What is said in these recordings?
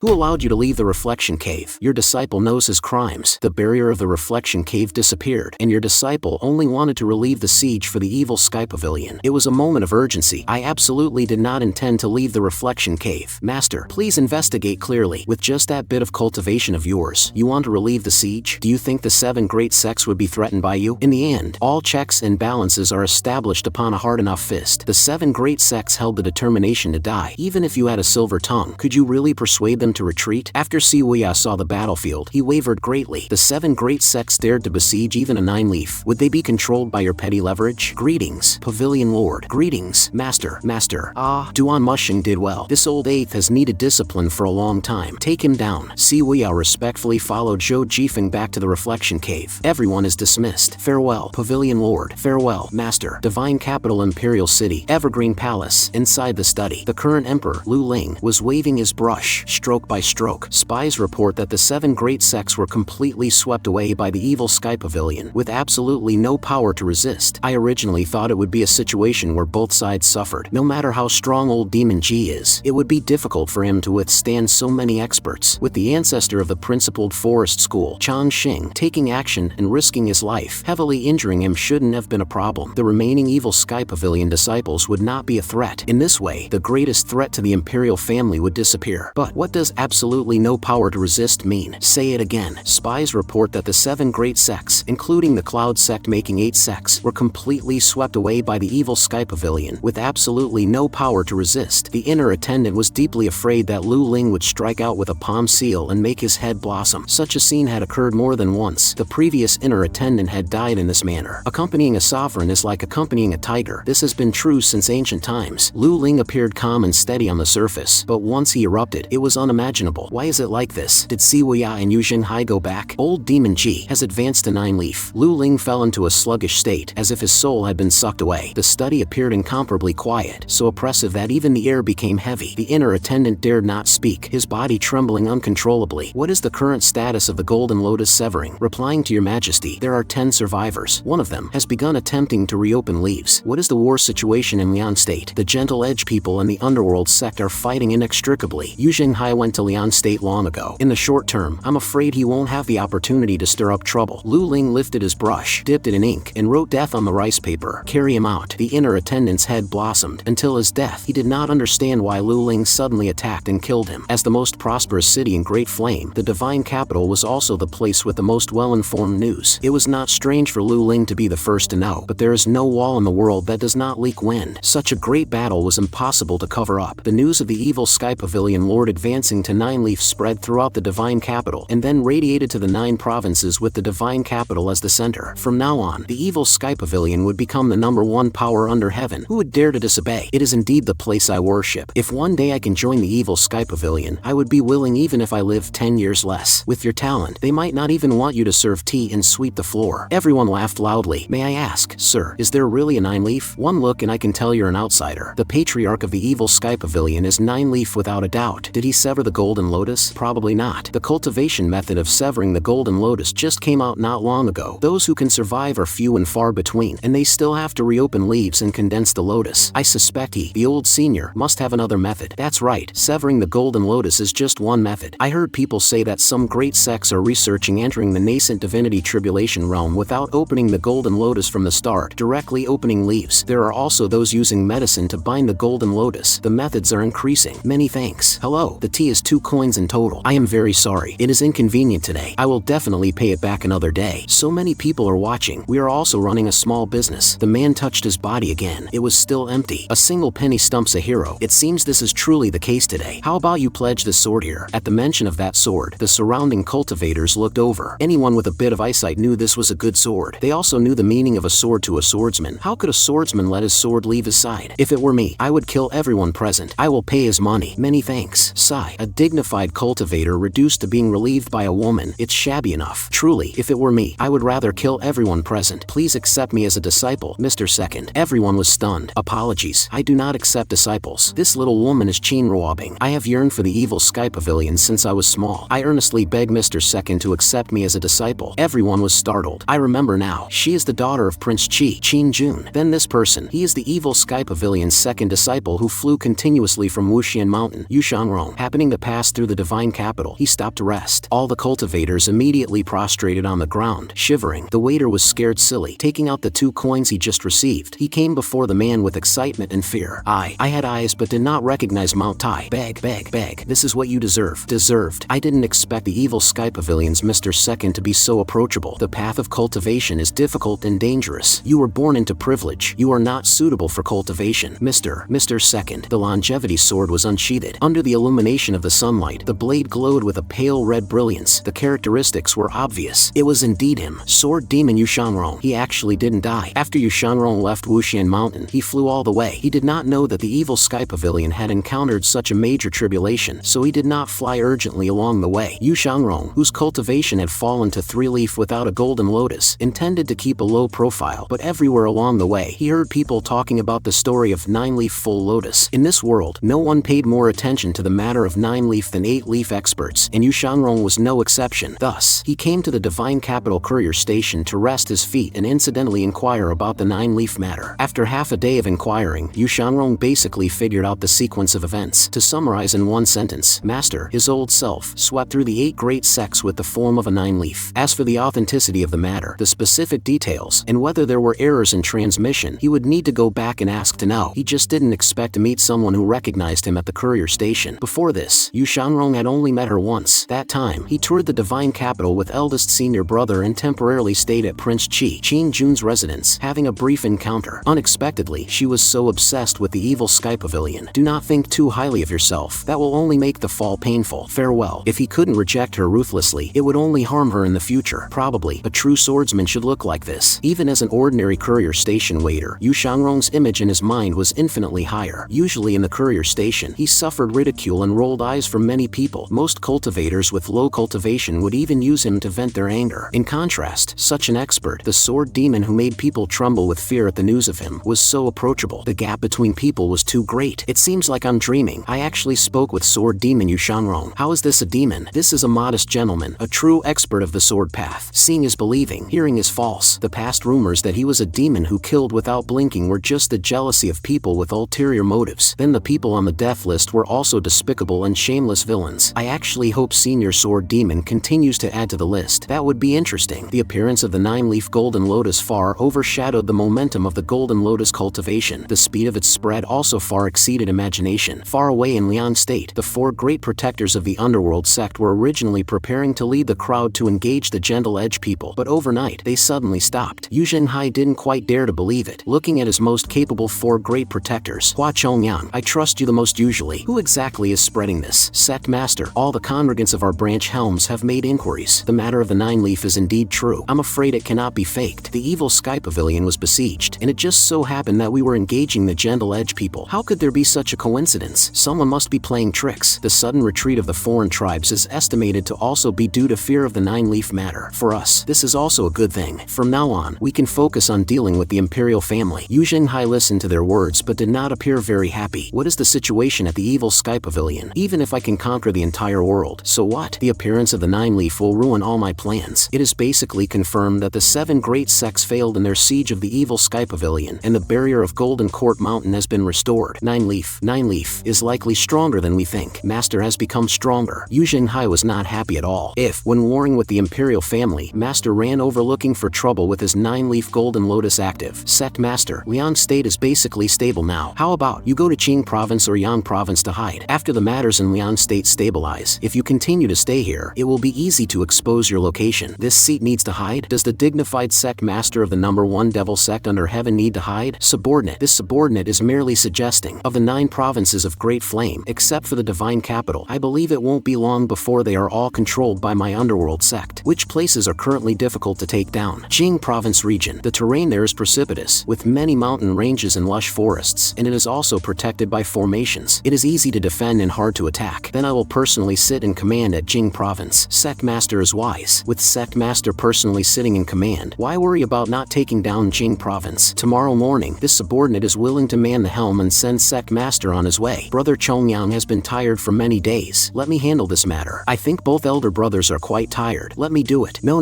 Who allowed you to leave the reflection cave? Your disciple knows his crimes. The barrier of the reflection cave disappeared, and your disciple only wanted to relieve the siege for the evil sky pavilion. It was a moment of urgency. I absolutely did not intend to leave the reflection cave. Master, please investigate clearly. With just that bit of cultivation of yours, you want to relieve the siege? Do you think the 7 great sects would be threatened by you? In the end, all checks and balances are established upon a hard enough fist. The 7 great sects held the determination to die. Even if you had a silver tongue, could you really persuade them to retreat? After Siua saw the battlefield, he wavered greatly. The 7 great sects dared to besiege even a 9-leaf. Would they be controlled by your petty leverage? Greetings, Pavilion Lord. Greetings, Master. Duan Mushing did well. This old 8th has needed discipline for a long time. Take him down. Siua respectfully followed Zhou Jifeng back to the reflection cave. Everyone is dismissed. Farewell, Pavilion Lord. Farewell, Master. Divine Capital Imperial City. Evergreen Palace. Inside the study, the current Emperor, Lu Ling, was waving his brush, stroke by stroke. Spies report that the 7 great sects were completely swept away by the evil sky pavilion, with absolutely no power to resist. I originally thought it would be a situation where both sides suffered. No matter how strong old Demon G is, it would be difficult for him to withstand so many experts. With the ancestor of the principled forest school, Chan Xing, taking action and risking his life, heavily injuring him shouldn't have been a problem. The remaining evil sky pavilion disciples would not be a threat. In this way, the greatest threat to the imperial family would disappear. But what does absolutely no power to resist mean? Say it again. Spies report that the 7 great sects, including the Cloud sect making 8 sects, were completely swept away by the evil sky pavilion, with absolutely no power to resist. The inner attendant was deeply afraid that Lu Ling would strike out with a palm seal and make his head blossom. Such a scene had occurred more than once. The previous inner attendant had died in this manner. Accompanying a sovereign is like accompanying a tiger. This has been true since ancient times. Lu Ling appeared calm and steady on the surface, but once he erupted, it was unimaginable. Why is it like this? Did Siua and Yu Xinghai go back? Old Demon G has advanced to 9-leaf. Lu Ling fell into a sluggish state, as if his soul had been sucked away. The study appeared incomparably quiet, so oppressive that even the air became heavy. The inner attendant dared not speak, his body trembling uncontrollably. What is the current status of the Golden Lotus severing? Replying to your majesty, there are 10 survivors. One of them has begun attempting to reopen leaves. What is the war situation in Lian State? The Gentle Edge people and the Underworld sect are fighting inextricably. Yu Xinghai went to Lian State long ago. In the short term, I'm afraid he won't have the opportunity to stir up trouble. Lu Ling lifted his brush, dipped it in ink, and wrote death on the rice paper. Carry him out. The inner attendant's head blossomed. Until his death, he did not understand why Lu Ling suddenly attacked and killed him. As the most prosperous city in Great Flame, the divine capital was also the place with the most well-informed news. It was not strange for Lu Ling to be the first to know, but there is no wall in the world that does not leak wind. Such a great battle was impossible to cover up. The news of the evil sky pavilion lord advancing to 9-leaf spread throughout the divine capital, and then radiated to the 9 provinces with the divine capital as the center. From now on, the evil sky pavilion would become the #1 power under heaven. Who would dare to disobey? It is indeed the place I worship. If one day I can join the evil sky pavilion, I would be willing even if I live 10 years less. With your talent, they might not even want you to serve tea and sweep the floor. Everyone laughed loudly. May I ask, sir, is there really a 9-leaf? One look and I can tell you're an outsider. The patriarch of the evil sky pavilion is 9-leaf without a doubt. Did he sever the golden lotus? Probably not. The cultivation method of severing the golden lotus just came out not long ago. Those who can survive are few and far between, and they still have to reopen leaves and condense the lotus. I suspect he, the old senior, must have another method. That's right, severing the golden lotus is just one method. I heard people say that some great sects are researching entering the nascent divinity tribulation realm without opening the golden lotus from the start, directly opening leaves. There are also those using medicine to bind the golden lotus. The methods are increasing. Many thanks. Hello, the tea is 2 coins in total. I am very sorry. It is inconvenient today. I will definitely pay it back another day. So many people are watching. We are also running a small business. The man touched his body again. It was still empty. A single penny stumps a hero. It seems this is truly the case today. How about you pledge this sword here? At the mention of that sword, the surrounding cultivators looked over. Anyone with a bit of eyesight knew this was a good sword. They also knew the meaning of a sword to a swordsman. How could a swordsman let his sword leave his side? If it were me, I would kill everyone present. I will pay his money. Many thanks. Sigh. A dignified cultivator reduced to being relieved by a woman. It's shabby enough. Truly, if it were me, I would rather kill everyone present. Please accept me as a disciple, Mr. Second. Everyone was stunned. Apologies. I do not accept disciples. This little woman is Chinruobing. I have yearned for the evil sky pavilion since I was small. I earnestly beg Mr. Second to accept me as a disciple. Everyone was startled. I remember now. She is the daughter of Prince Qi, Qin Jun. Then this person. He is the evil sky pavilion's second disciple who flew continuously from Wuxian Mountain, Yushanrong. Happening having to pass through the divine capital, he stopped to rest. All the cultivators immediately prostrated on the ground, shivering. The waiter was scared silly, taking out the 2 coins he just received. He came before the man with excitement and fear. I had eyes but did not recognize Mount Tai. Beg. This is what you deserve. Deserved. I didn't expect the evil sky pavilion's Mr. Second to be so approachable. The path of cultivation is difficult and dangerous. You were born into privilege. You are not suitable for cultivation. Mr. Second. The longevity sword was unsheathed. Under the illumination of the sunlight, the blade glowed with a pale red brilliance. The characteristics were obvious. It was indeed him. Sword demon Yu Shangrong. He actually didn't die. After Yu Shangrong left Wuxian Mountain, he flew all the way. He did not know that the evil sky pavilion had encountered such a major tribulation, so he did not fly urgently along the way. Yu Shangrong, whose cultivation had fallen to 3-leaf without a golden lotus, intended to keep a low profile, but everywhere along the way, he heard people talking about the story of 9-leaf full lotus. In this world, no one paid more attention to the matter of 9-leaf than 8-leaf experts, and Yu Shangrong was no exception. Thus, he came to the Divine Capital Courier Station to rest his feet and incidentally inquire about the 9-leaf matter. After half a day of inquiring, Yu Shangrong basically figured out the sequence of events. To summarize in one sentence, Master, his old self, swept through the 8 great sects with the form of a 9-leaf. As for the authenticity of the matter, the specific details, and whether there were errors in transmission, he would need to go back and ask to know. He just didn't expect to meet someone who recognized him at the courier station. Before this, Yu Shangrong had only met her once. That time, he toured the Divine Capital with eldest senior brother and temporarily stayed at Prince Qin Jun's residence, having a brief encounter. Unexpectedly, she was so obsessed with the evil sky pavilion. Do not think too highly of yourself. That will only make the fall painful. Farewell. If he couldn't reject her ruthlessly, it would only harm her in the future. Probably, a true swordsman should look like this. Even as an ordinary courier station waiter, Yu Shangrong's image in his mind was infinitely higher. Usually in the courier station, he suffered ridicule and rolled eyes from many people. Most cultivators with low cultivation would even use him to vent their anger. In contrast, such an expert, the sword demon who made people tremble with fear at the news of him, was so approachable. The gap between people was too great. It seems like I'm dreaming. I actually spoke with sword demon Yu Shangrong. How is this a demon? This is a modest gentleman, a true expert of the sword path. Seeing is believing, hearing is false. The past rumors that he was a demon who killed without blinking were just the jealousy of people with ulterior motives. Then the people on the death list were also despicable and shameless villains. I actually hope Senior Sword Demon continues to add to the list. That would be interesting. The appearance of the 9-leaf Golden Lotus far overshadowed the momentum of the Golden Lotus cultivation. The speed of its spread also far exceeded imagination. Far away in Lian State, the 4 great protectors of the Underworld sect were originally preparing to lead the crowd to engage the gentle edge people, but overnight, they suddenly stopped. Yu Zhenghai didn't quite dare to believe it. Looking at his most capable 4 great protectors, Hua Chongyang, I trust you the most usually. Who exactly is spreading this? Sect Master, all the congregants of our branch helms have made inquiries. The matter of the 9-leaf is indeed true. I'm afraid it cannot be faked. The evil sky pavilion was besieged, and it just so happened that we were engaging the gentle edge people. How could there be such a coincidence? Someone must be playing tricks. The sudden retreat of the foreign tribes is estimated to also be due to fear of the 9-leaf matter. For us, this is also a good thing. From now on, we can focus on dealing with the imperial family. Yu Zhenghai listened to their words but did not appear very happy. What is the situation at the evil sky pavilion? Even if I can conquer the entire world, so what? The appearance of the 9-leaf will ruin all my plans. It is basically confirmed that the 7 great sects failed in their siege of the evil sky pavilion, and the barrier of Golden Court Mountain has been restored. 9-leaf is likely stronger than we think. Master has become stronger. Yu Zhenghai was not happy at all. If, when warring with the imperial family, Master ran over looking for trouble with his 9-leaf Golden Lotus active. Sect Master, Lian State is basically stable now. How about you go to Qing Province or Yang Province to hide? After the matters in Lian State stabilize, if you continue to stay here, it will be easy to expose your location. This seat needs to hide? Does the dignified sect master of the #1 devil sect under heaven need to hide? Subordinate. This subordinate is merely suggesting. Of the 9 provinces of Great Flame, except for the Divine Capital, I believe it won't be long before they are all controlled by my Underworld sect. Which places are currently difficult to take down? Qing Province region. The terrain there is precipitous, with many mountain ranges and lush forests, and it is also protected by formations. It is easy to defend and hard to attack. Then I will personally sit in command at Qing Province. Sect Master is wise. With Sect Master personally sitting in command, why worry about not taking down Qing Province? Tomorrow morning, this subordinate is willing to man the helm and send Sect Master on his way. Brother Chongyang has been tired for many days. Let me handle this matter. I think both elder brothers are quite tired. Let me do it. No.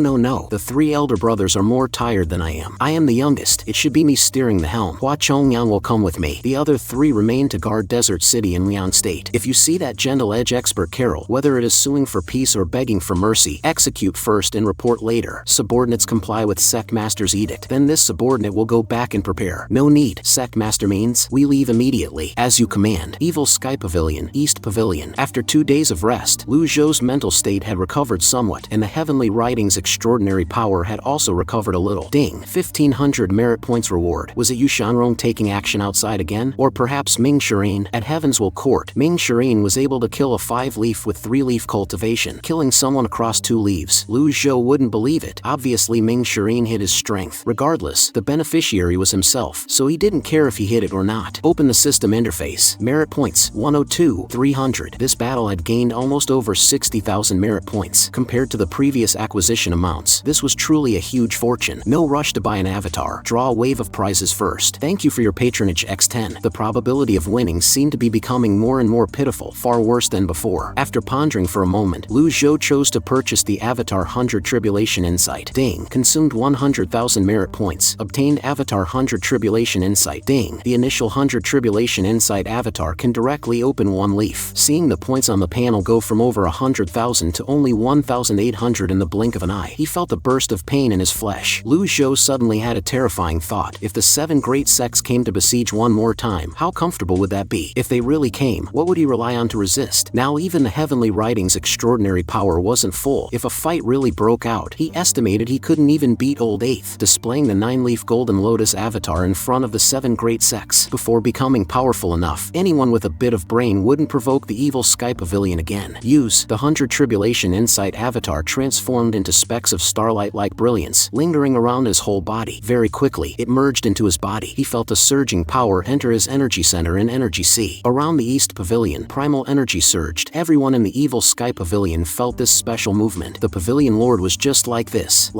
The 3 elder brothers are more tired than I am. I am the youngest. It should be me steering the helm. Hua Chongyang will come with me. The other 3 remain to guard Desert City in Lian State. If you see that gentle edge expert Carol. Whether it is suing for peace or begging for mercy, execute first and report later. Subordinates comply with sect master's edict. Then this subordinate will go back and prepare. No need. Sect master means, we leave immediately. As you command. Evil Sky Pavilion, East Pavilion. After 2 days of rest, Lu Zhou's mental state had recovered somewhat, and the heavenly writing's extraordinary power had also recovered a little. Ding. 1500 merit points reward. Was it Yu Shanrong taking action outside again? Or perhaps Ming Shirin? At Heavenswell Court, Ming Shirin was able to kill a 5-leaf with 3-leaf cultivation, killing someone across 2 leaves. Lu Zhou wouldn't believe it. Obviously Ming Shirin hid his strength. Regardless, the beneficiary was himself, so he didn't care if he hid it or not. Open the system interface. Merit points, 102, 300. This battle had gained almost over 60,000 merit points. Compared to the previous acquisition amounts, this was truly a huge fortune. No rush to buy an avatar. Draw a wave of prizes first. Thank you for your patronage X10. The probability of winning seemed to be becoming more and more pitiful, far worse than before. After pondering for a moment, Lu Zhou chose to purchase the Avatar 100 Tribulation Insight. Ding. Consumed 100,000 merit points. Obtained Avatar 100 Tribulation Insight. Ding. The initial 100 Tribulation Insight avatar can directly open 1 leaf. Seeing the points on the panel go from over 100,000 to only 1,800 in the blink of an eye, he felt a burst of pain in his flesh. Lu Zhou suddenly had a terrifying thought. If the 7 great sects came to besiege one more time, how comfortable would that be? If they really came, what would he rely on to resist? Now even the heavenly writing's extraordinary power wasn't full. If a fight really broke out, he estimated he couldn't even beat Old Eighth. Displaying the 9-leaf Golden Lotus avatar in front of the 7 great sects. Before becoming powerful enough, anyone with a bit of brain wouldn't provoke the evil Sky Pavilion again. Use the 100 Tribulation Insight avatar transformed into specks of starlight-like brilliance, lingering around his whole body. Very quickly, it merged into his body. He felt a surging power enter his energy center in Energy Sea. Around the East Pavilion, primal energy surged. Everyone in the evil Sky Pavilion felt this special movement. The Pavilion Lord was just like this,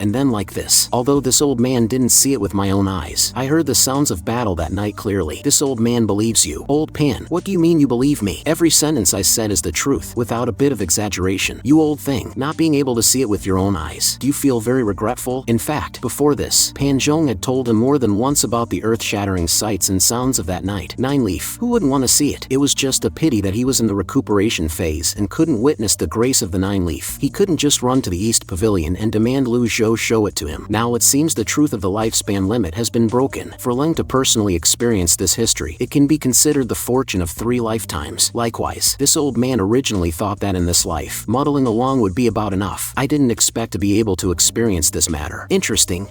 and then like this. Although this old man didn't see it with my own eyes, I heard the sounds of battle that night clearly. This old man believes you. Old Pan, what do you mean you believe me? Every sentence I said is the truth, without a bit of exaggeration. You old thing, not being able to see it with your own eyes. Do you feel very regretful? In fact, before this, Pan Zhong had told him more than once about the earth-shattering sights and sounds of that night. 9-leaf, who wouldn't want to see it? It was just a pity that he was in the recuperation phase and couldn't witness the grace of the 9-leaf. He couldn't just run to the East Pavilion and demand Lu Zhou show it to him. Now it seems the truth of the lifespan limit has been broken. For Ling to personally experience this history, it can be considered the fortune of 3 lifetimes. Likewise, this old man originally thought that in this life, muddling along would be about enough. I didn't expect to be able to experience this matter. Interesting.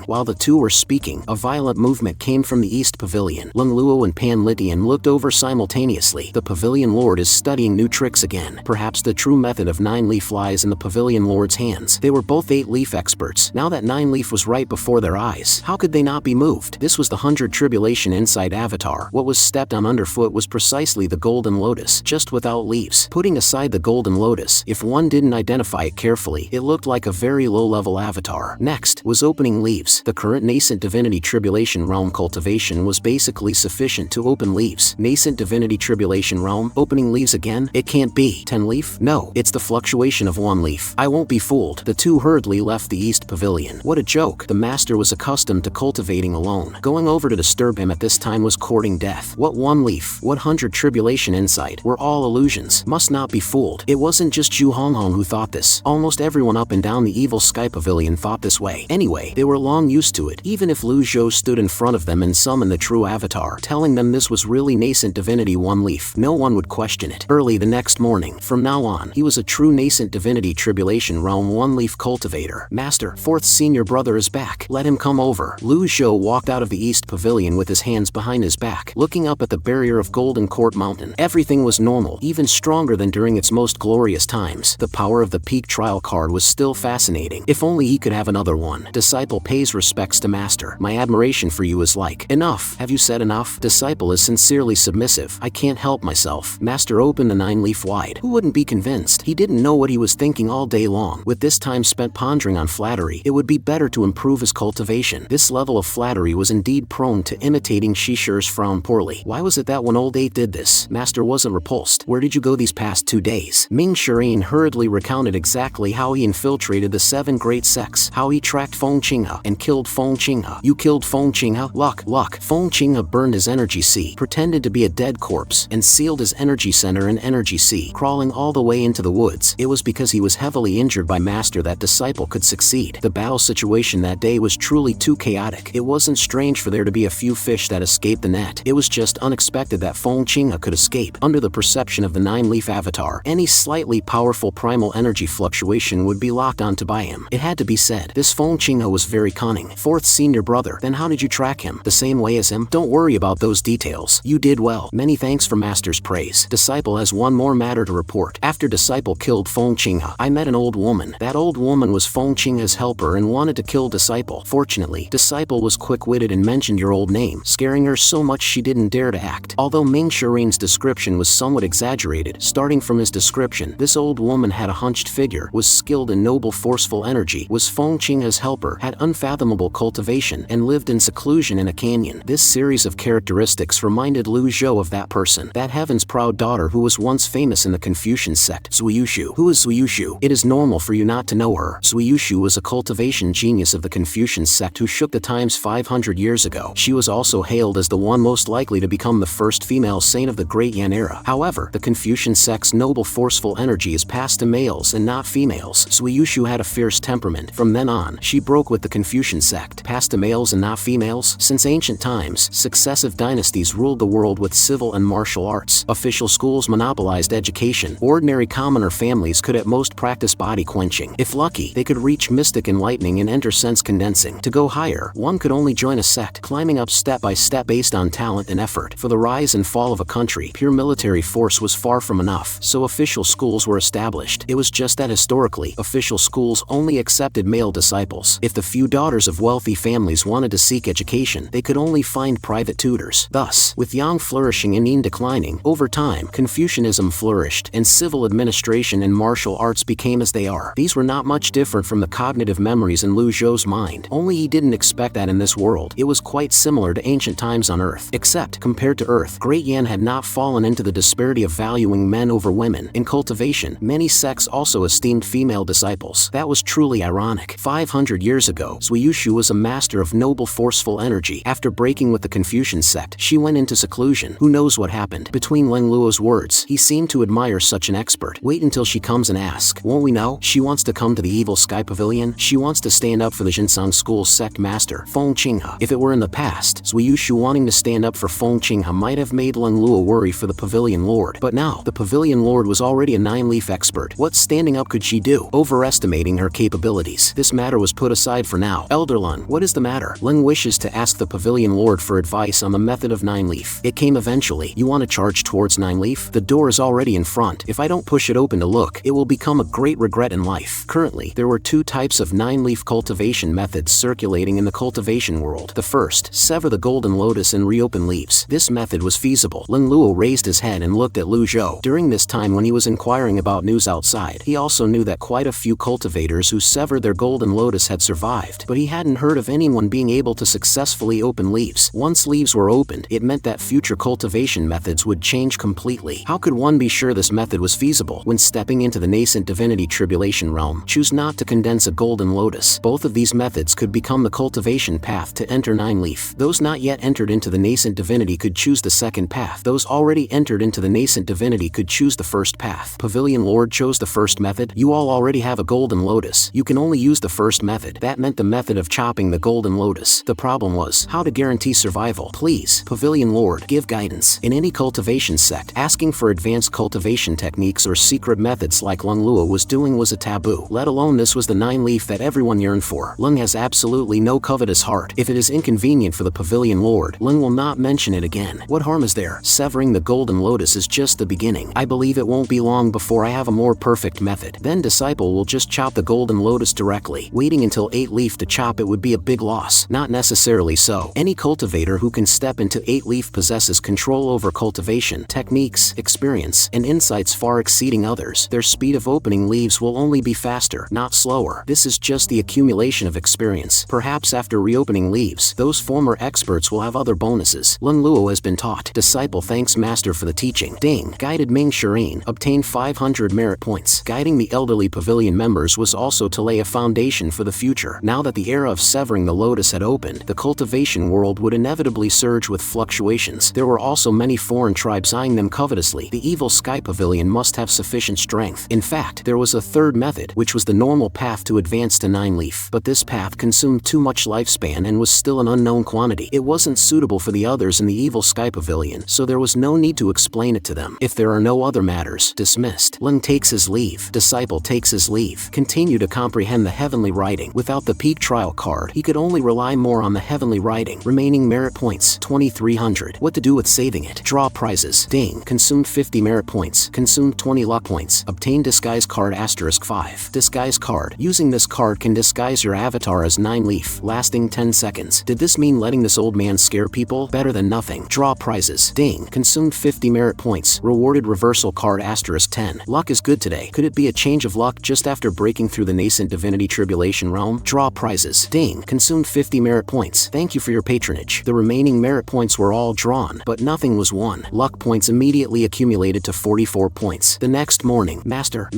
While the two were speaking, a violent movement came from the East Pavilion. Lung Luo and Pan Litian looked over simultaneously. The Pavilion Lord is studying new tricks again. Perhaps the true method of 9-leaf lies in the Pavilion Lord's hands. They were both 8-leaf experts. Now that 9-leaf was right before their eyes, how could they not be moved? This was the 100 Tribulation Insight avatar. What was stepped on underfoot was precisely the Golden Lotus, just without leaves. Putting aside the Golden Lotus, if one didn't identify it carefully, it looked like a very low-level avatar. Next was opening leaves. The current nascent divinity tribulation realm cultivation was basically sufficient to open leaves. Nascent divinity tribulation realm, opening leaves again? It can't be. 10-leaf? No, it's the fluctuation of 1 leaf. I won't be fooled. The two hurriedly left the East Pavilion. What a joke. The master was accustomed to cultivating alone. Going over to disturb him at this time was courting death. What 1 leaf, what 100 tribulation insight, were all illusions. Must not be fooled. It wasn't just Zhu Honghong who thought this. Almost everyone up and down the evil Sky Pavilion thought this way. Anyway, they were long used to it. Even if Lu Zhou stood in front of them and summoned the true avatar, telling them this was really nascent divinity 1 leaf, no one would question it. Early the next morning, from now on, he was a true nascent divinity tribulation realm 1-leaf cultivator. Master, 4th senior brother is back. Let him come over. Lu Zhou walked out of the East Pavilion with his hands behind his back, looking up at the barrier of Golden Court Mountain. Everything was normal, even stronger than during its most glorious times. The power of the peak trial card was still fascinating. If only he could have another one. Disciple pays respects to master. My admiration for you is like, enough. Have you said enough? Disciple is sincerely submissive. I can't help myself. Master opened the 9-leaf wide. Who wouldn't be convinced? He didn't know what he was thinking all day long. With this time spent pondering on flattery, it would be better to improve his cultivation. This level of flattery was indeed prone to imitating Shishi's frown poorly. Why was it that when Old Eight did this, Master wasn't repulsed? Where did you go these past 2 days? Ming Shirin hurriedly recounted exactly how he infiltrated the 7 great sects, how he tracked Feng Qinghe and killed Feng Qinghe. You killed Feng Qinghe? Luck. Feng Qinghe burned his energy sea, pretended to be a dead corpse, and sealed failed his energy center and energy sea, crawling all the way into the woods. It was because he was heavily injured by Master that disciple could succeed. The battle situation that day was truly too chaotic. It wasn't strange for there to be a few fish that escaped the net. It was just unexpected that Feng Qinghe could escape. Under the perception of the nine-leaf avatar, any slightly powerful primal energy fluctuation would be locked onto by him. It had to be said, this Feng Qinghe was very cunning. Fourth senior brother, then how did you track him? The same way as him? Don't worry about those details. You did well. Many thanks for Master's praise. Disciple has one more matter to report. After Disciple killed Feng Qinghe, I met an old woman. That old woman was Feng Qinghe's helper and wanted to kill Disciple. Fortunately, Disciple was quick-witted and mentioned your old name, scaring her so much she didn't dare to act. Although Ming Shirin's description was somewhat exaggerated, starting from his description, this old woman had a hunched figure, was skilled in noble forceful energy, was Feng Qinghe's helper, had unfathomable cultivation, and lived in seclusion in a canyon. This series of characteristics reminded Lu Zhou of that person, that heaven's proud daughter who was once famous in the Confucian sect. Zuiyushu. Who is Zuiyushu? It is normal for you not to know her. Zuiyushu was a cultivation genius of the Confucian sect who shook the times 500 years ago. She was also hailed as the one most likely to become the first female saint of the Great Yan era. However, the Confucian sect's noble forceful energy is passed to males and not females. Zuiyushu had a fierce temperament. From then on, she broke with the Confucian sect. Passed to males and not females? Since ancient times, successive dynasties ruled the world with civil and martial arts. Official schools monopolized education. Ordinary commoner families could at most practice body quenching. If lucky, they could reach mystic enlightening and enter sense condensing. To go higher, one could only join a sect, climbing up step by step based on talent and effort. For the rise and fall of a country, pure military force was far from enough, so official schools were established. It was just that historically, official schools only accepted male disciples. If the few daughters of wealthy families wanted to seek education, they could only find private tutors. Thus, with Yang flourishing and Yin declining, over time, Confucianism flourished, and civil administration and martial arts became as they are. These were not much different from the cognitive memories in Lu Zhou's mind, only he didn't expect that in this world. It was quite similar to ancient times on Earth, except, compared to Earth, Great Yan had not fallen into the disparity of valuing men over women. In cultivation, many sects also esteemed female disciples. That was truly ironic. 500 years ago, Zuiyushu was a master of noble forceful energy. After breaking with the Confucian sect, she went into seclusion. Who knows what happened? Between Ling Luo's words, he seemed to admire such an expert. Wait until she comes and ask. Won't we know? She wants to come to the evil sky pavilion. She wants to stand up for the Jinsang school's sect master, Feng Qinghe. If it were in the past, Zuiyushu wanting to stand up for Feng Qinghe might have made Ling Luo worry for the Pavilion Lord. But now, the Pavilion Lord was already a nine-leaf expert. What standing up could she do? Overestimating her capabilities. This matter was put aside for now. Elder Lun, what is the matter? Ling wishes to ask the Pavilion Lord for advice on the method of nine-leaf. It came eventually. You want to charge towards nine-leaf? The door is already in front. If I don't push it open to look, it will become a great regret in life. Currently, there were two types of nine-leaf cultivation methods circulating in the cultivation world. The first, sever the golden lotus and reopen leaves. This method was feasible. Ling Luo raised his head and looked at Lu Zhou. During this time when he was inquiring about news outside, he also knew that quite a few cultivators who severed their golden lotus had survived, but he hadn't heard of anyone being able to successfully open leaves. Once leaves were opened, it meant that future cultivation methods would change completely. How could one be sure this method was feasible? When stepping into the nascent divinity tribulation realm, choose not to condense a golden lotus. Both of these methods could become the cultivation path to enter nine-leaf. Those not yet entered into the nascent divinity could choose the second path. Those already entered into the nascent divinity could choose the first path. Pavilion Lord chose the first method. You all already have a golden lotus. You can only use the first method. That meant the method of chopping the golden lotus. The problem was how to guarantee survival. Please, Pavilion Lord, give guidance. In any cultivation sect, asking for advanced cultivation techniques or secret methods like Ling Luo was doing was a taboo. Let alone this was the nine-leaf that everyone yearned for. Ling has absolutely no covetous heart. If it is inconvenient for the Pavilion Lord, Ling will not mention it again. What harm is there? Severing the golden lotus is just the beginning. I believe it won't be long before I have a more perfect method. Then disciple will just chop the golden lotus directly. Waiting until 8-leaf to chop it would be a big loss. Not necessarily so. Any cultivator who can step into 8-leaf possesses control over cultivation, techniques, experience, and insights far exceeding others. Their speed of opening leaves will only be faster, not slower. This is just the accumulation of experience. Perhaps after reopening leaves, those former experts will have other bonuses. Ling Luo has been taught. Disciple thanks master for the teaching. Ding. Guided Ming Shirin. Obtained 500 merit points. Guiding the elderly pavilion members was also to lay a foundation for the future. Now that the era of severing the lotus had opened, the cultivation world would inevitably surge with fluctuations. There were also many foreign tribes scribes eyeing them covetously. The evil sky pavilion must have sufficient strength. In fact, there was a third method, which was the normal path to advance to 9 leaf. But this path consumed too much lifespan and was still an unknown quantity. It wasn't suitable for the others in the evil sky pavilion, so there was no need to explain it to them. If there are no other matters, dismissed. Ling takes his leave. Disciple takes his leave. Continue to comprehend the heavenly writing. Without the peak trial card, he could only rely more on the heavenly writing. Remaining merit points, 2300. What to do with saving it? Draw prizes. Ding. Consumed 50 merit points. Consumed 20 luck points. Obtain disguise card *5. Disguise card. Using this card can disguise your avatar as 9 leaf, lasting 10 seconds. Did this mean letting this old man scare people? Better than nothing. Draw prizes. Ding. Consumed 50 merit points. Rewarded reversal card *10. Luck is good today. Could it be a change of luck just after breaking through the nascent divinity tribulation realm? Draw prizes. Ding. Consumed 50 merit points. Thank you for your patronage. The remaining merit points were all drawn, but nothing was won. Luck points immediately accumulated to 44 points. The next morning, Master,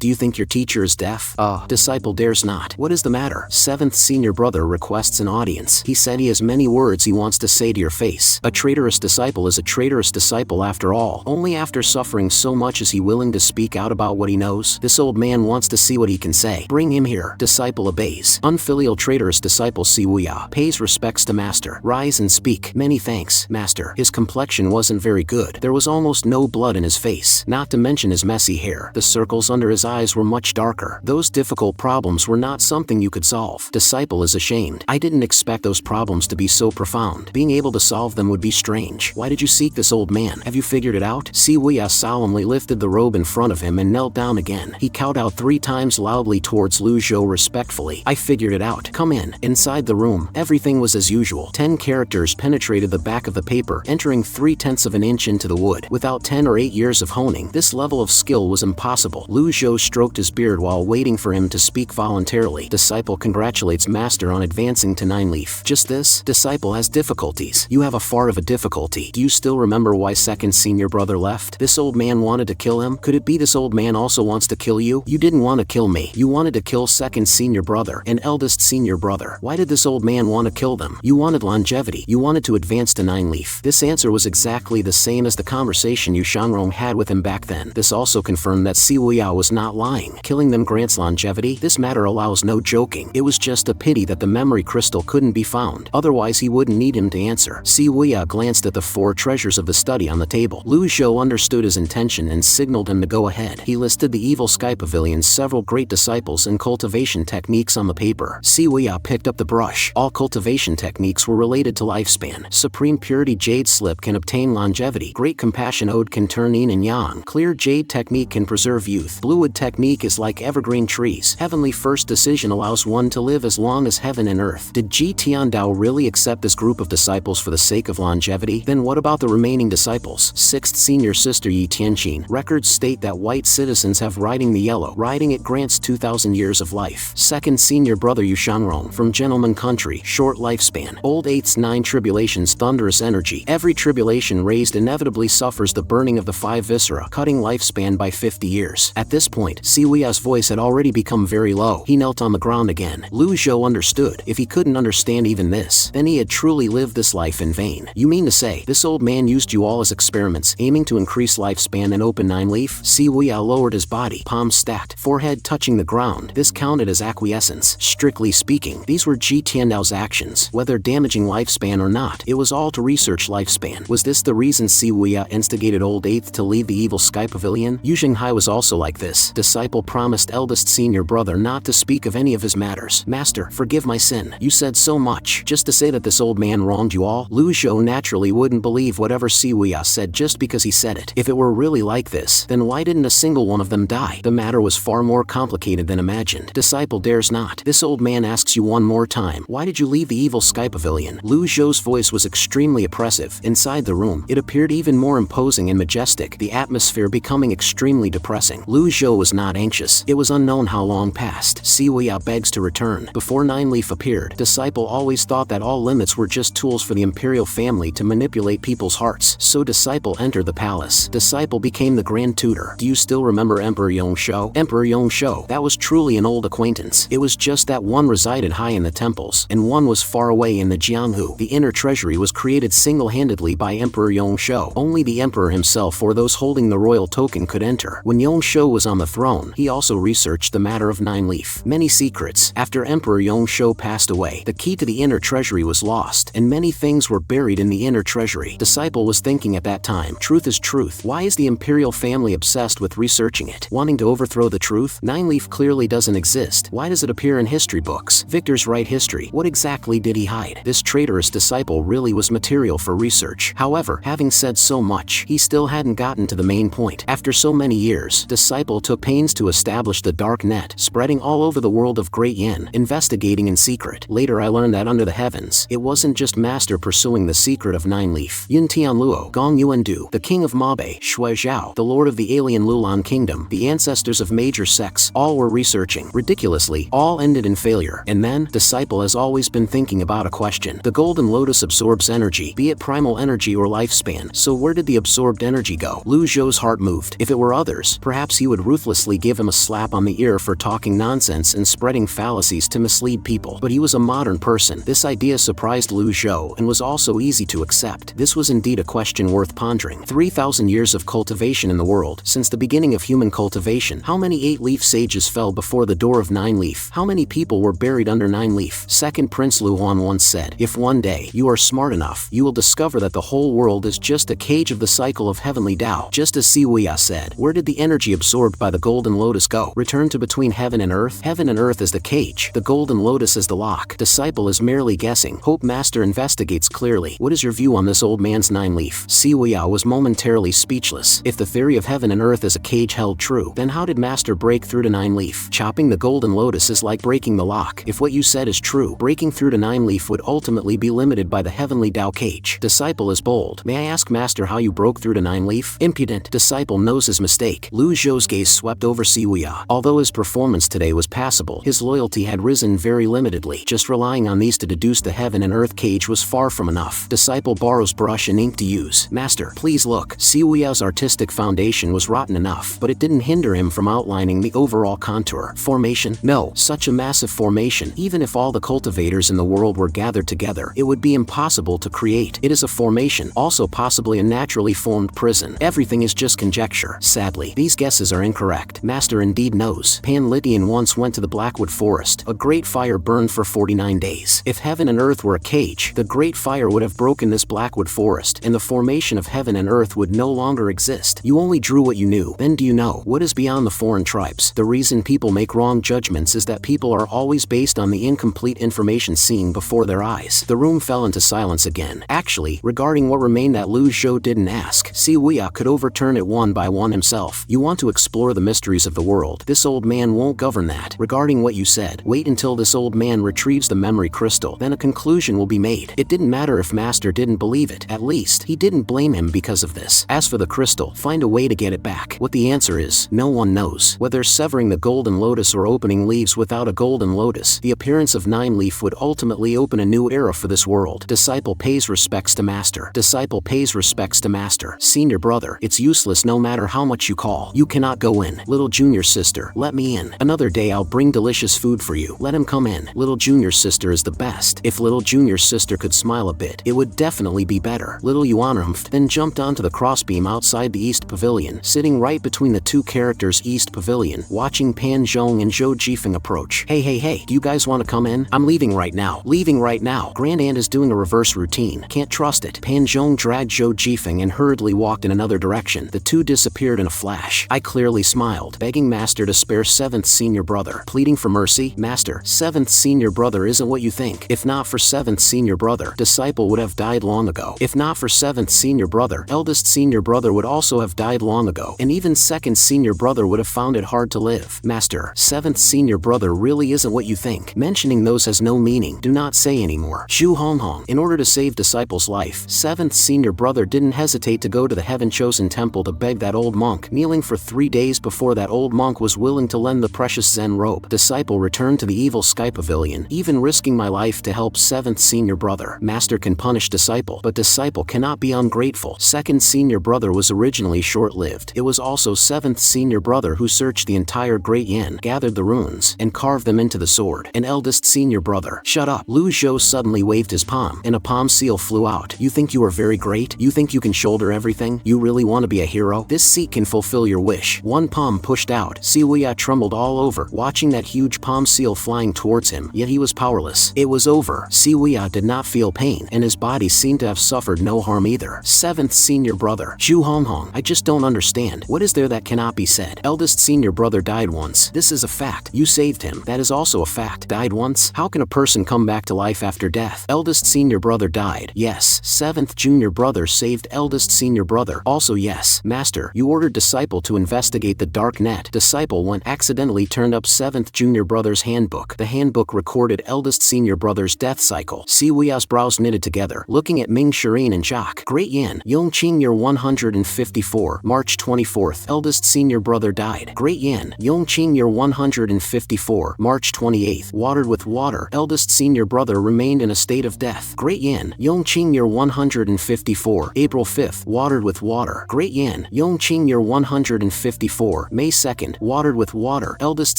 do you think your teacher is deaf? Disciple dares not. What is the matter? 7th senior brother requests an audience. He said he has many words he wants to say to your face. A traitorous disciple is a traitorous disciple after all. Only after suffering so much is he willing to speak out about what he knows. This old man wants to see what he can say. Bring him here. Disciple obeys. Unfilial traitorous disciple Siua pays respects to master. Rise and speak. Many thanks, master. His complexion wasn't very good. There was almost no blood in his face, not to mention his messy hair. The circles under his eyes were much darker. Those difficult problems were not something you could solve. Disciple is ashamed. I didn't expect those problems to be so profound. Being able to solve them would be strange. Why did you seek this old man? Have you figured it out? Siua solemnly lifted the robe in front of him and knelt down again. He cowed out 3 times loudly towards Lu Ling respectfully. I figured it out. Come in. Inside the room, everything was as usual. 10 characters penetrated the back of the paper, entering 3/10 of an inch into the wood. Without 10 or 8 years of honing, this level of skill was impossible. Lu Ling stroked his beard while waiting for him to speak voluntarily. Disciple congratulates master on advancing to 9 leaf. Just this? Disciple has difficulties. You have a fart of a difficulty. Do you still remember why 2nd senior brother left? This old man wanted to kill him? Could it be this old man also wants to kill you? You didn't want to kill me. You wanted to kill 2nd senior brother and eldest senior brother. Why did this old man want to kill them? You wanted longevity. You wanted to advance to 9 leaf. This answer was exactly the same as the conversation Yu Shanrong had with him back then. This also confirmed that Siua was not lying. Killing them grants longevity. This matter allows no joking. It was just a pity that the memory crystal couldn't be found. Otherwise he wouldn't need him to answer. Siua glanced at the 4 treasures of the study on the table. Lu Ling understood his intention and signaled him to go ahead. He listed the evil sky pavilion's several great disciples and cultivation techniques on the paper. Siua picked up the brush. All cultivation techniques were related to lifespan. Supreme purity jade slip can obtain longevity. Great compassion ode can turn yin and yang. Clear jade technique can preserve youth. Bluewood technique is like evergreen trees. Heavenly first decision allows one to live as long as heaven and earth. Did Tian Lluo really accept this group of disciples for the sake of longevity? Then what about the remaining disciples? 6th senior sister Yi Tianqin. Records state that white citizens have riding the yellow. Riding it grants 2,000 years of life. 2nd senior brother Yu Shanrong. From gentleman country. Short lifespan. Old 8's 9 tribulations thunderous energy. Every tribulation raised inevitably suffers the burning of the 5 viscera, cutting lifespan by 50 years. At this point, Siua's voice had already become very low. He knelt on the ground again. Lu Ling understood. If he couldn't understand even this, then he had truly lived this life in vain. You mean to say, this old man used you all as experiments, aiming to increase lifespan and open 9 leaf? Siua lowered his body, palms stacked, forehead touching the ground. This counted as acquiescence. Strictly speaking, these were Tian Lluo's actions. Whether damaging lifespan or not, it was all to research lifespan. Was this the reason Siua instigated old 8th to leave the evil sky pavilion? Yu Xinghai was also like this. Disciple promised eldest senior brother not to speak of any of his matters. Master, forgive my sin. You said so much, just to say that this old man wronged you all? Lu Ling naturally wouldn't believe whatever Siua said just because he said it. If it were really like this, then why didn't a single one of them die? The matter was far more complicated than imagined. Disciple dares not. This old man asks you one more time. Why did you leave the evil sky pavilion? Lu Zhou's voice was extremely oppressive. Inside the room, it appeared even more imposing and majestic, the atmosphere becoming extremely depressing. Lu Zhou was not anxious. It was unknown how long passed. Siua begs to return. Before 9 leaf appeared, Disciple always thought that all limits were just tools for the imperial family to manipulate people's hearts. So Disciple entered the palace. Disciple became the grand tutor. Do you still remember Emperor Yongsho? Emperor Yongsho, that was truly an old acquaintance. It was just that one resided high in the temples, and one was far away in the Jianghu. The inner treasury was created single-handedly by Emperor Yongshou. Only the emperor himself or those holding the royal token could enter. When Yongshou was on the throne, he also researched the matter of Nine Leaf. Many secrets. After Emperor Yongshou passed away, the key to the inner treasury was lost, and many things were buried in the inner treasury. Disciple was thinking at that time, truth is truth. Why is the imperial family obsessed with researching it? Wanting to overthrow the truth? Nine Leaf clearly doesn't exist. Why does it appear in history books? Victor's right history. What exactly did he hide? This traitorous disciple really was material for research. However, having said so much, he still hadn't gotten to the main point. After so many years, Disciple took pains to establish the dark net, spreading all over the world of Great Yin, investigating in secret. Later I learned that under the heavens, it wasn't just Master pursuing the secret of Nine Leaf. Yin Tian Lluo, Gong Yuandu, the king of Mabe, Shui Zhao, the lord of the alien Lulan kingdom, the ancestors of major sects, all were researching. Ridiculously, all ended in failure. And then, Disciple has always been thinking about a question. The golden lotus absorbs energy, be it primal energy or lifespan. So where did the absorbed energy go? Lu Zhou's heart moved. If it were others, perhaps he would ruthlessly give him a slap on the ear for talking nonsense and spreading fallacies to mislead people. But he was a modern person. This idea surprised Lu Zhou and was also easy to accept. This was indeed a question worth pondering. 3,000 years of cultivation in the world. Since the beginning of human cultivation, how many 8-leaf sages fell before the door of 9-leaf? How many people were buried under 9-leaf? Second Prince Lu Huan once said, if one day you are smart enough, you will discover that the whole world is just a cage of the cycle of heavenly Tao. Just as Siua said, where did the energy absorbed by the golden lotus go? Return to between heaven and earth? Heaven and earth is the cage, the golden lotus is the lock. Disciple is merely guessing. Hope Master investigates clearly. What is your view on this old man's 9-leaf? Siua was momentarily speechless. If the theory of heaven and earth is a cage held true, then how did Master break through to 9-leaf? Chopping the golden lotus is like breaking the lock. If what you said is true, breaking through to 9-leaf would ultimately be limited by the heavenly Tao cage. Disciple is bold. May I ask Master how you broke through to 9-leaf? Impudent. Disciple knows his mistake. Lu Zhou's gaze swept over Siua. Although his performance today was passable, his loyalty had risen very limitedly. Just relying on these to deduce the heaven and earth cage was far from enough. Disciple borrows brush and ink to use. Master, please look. Siua's artistic foundation was rotten enough, but it didn't hinder him from outlining the overall contour. Formation? No. Such a massive formation, even if all the cultivators in the world were gathered together, it would be impossible to create. It is a formation, also possibly a naturally formed prison. Everything is just conjecture. Sadly, these guesses are incorrect. Master indeed knows. Pan Litian once went to the Blackwood Forest. A great fire burned for 49 days. If heaven and earth were a cage, the great fire would have broken this Blackwood Forest, and the formation of heaven and earth would no longer exist. You only drew what you knew. Then do you know what is beyond the foreign tribes? The reason people make wrong judgments is that people are always based on the incomplete information seen before their eyes. The room fell into silence again. Actually, regarding what remained that Lu Zhou didn't ask, Siua could overturn it one by one himself. You want to explore the mysteries of the world. This old man won't govern that. Regarding what you said, wait until this old man retrieves the memory crystal, then a conclusion will be made. It didn't matter if Master didn't believe it. At least, he didn't blame him because of this. As for the crystal, find a way to get it back. What the answer is, no one knows. Whether severing the golden lotus or opening leaves without a golden lotus, the appearance of 9-leaf would ultimately open a new era for this world. Disciple pays respects to Master. Disciple pays respects to Master. Senior brother, it's useless no matter how much you call. You cannot go in. Little junior sister, let me in. Another day I'll bring delicious food for you. Let him come in. Little junior sister is the best. If little junior sister could smile a bit, it would definitely be better. Little Yuan humphed, then jumped onto the crossbeam outside the East Pavilion, sitting right between the two characters East Pavilion, watching Pan Zhong and Zhou Jifeng approach. Hey, do you guys want to come in? I'm leaving right now. Leaving right now. Grand Aunt is doing a reverse routine. Can't trust it. Pan Zhong dragged Zhou Jifeng and hurriedly walked in another direction. The two disappeared in a flash. I clearly smiled, begging Master to spare 7th senior brother. Pleading for mercy. Master, 7th senior brother isn't what you think. If not for 7th senior brother, Disciple would have died long ago. If not for 7th senior brother, eldest senior brother would also have died long ago. And even 2nd senior brother would have found it hard to live. Master, 7th senior brother really isn't what you think. Mentioning those has no meaning. Do not say anymore. Zhu Honghong. In order to save Disciple's life, 7th senior brother didn't hesitate to go to the heaven-chosen temple to beg that old monk, kneeling for 3 days before that old monk was willing to lend the precious Zen robe. Disciple returned to the evil Sky Pavilion, even risking my life to help 7th senior brother. Master can punish Disciple, but Disciple cannot be ungrateful. 2nd senior brother was originally short-lived. It was also 7th senior brother who searched the entire Great Yin, gathered the runes, and carved them into the sword. And eldest senior brother. Shut up. Lu Zhou suddenly waved his palm, and a palm seal flew out. You think you are very great? You think you can shoulder everything? You really want to be a hero? This seat can fulfill your wish. One palm pushed out. Siua trembled all over, watching that huge palm seal flying towards him, yet he was powerless. It was over. Siua did not feel pain, and his body seemed to have suffered no harm either. 7th senior brother. Zhu Honghong. I just don't understand. What is there that cannot be said? Eldest senior brother died once. This is a fact. You saved him. That is also a fact. Died once? How can a person come back to life after death? Eldest senior brother died. Yes. 7th junior brother saved eldest senior brother. Also yes. Master, you ordered disciple to investigate the dark net. Disciple went accidentally turned up 7th junior brother's handbook. The handbook recorded eldest senior brother's death cycle. Siua's brows knitted together, looking at Ming Shirin in shock. Great Yin. Yongqing year 154, March 24th. Eldest senior brother died. Great Yin. Yongqing year 154, March 28th. Watered with water. Eldest senior brother remained in a state of death. Great Yin. Yongqing year 154, April 5th. Watered with water. Great Yin. Yongqing year 154, May 2nd. Watered with water. Eldest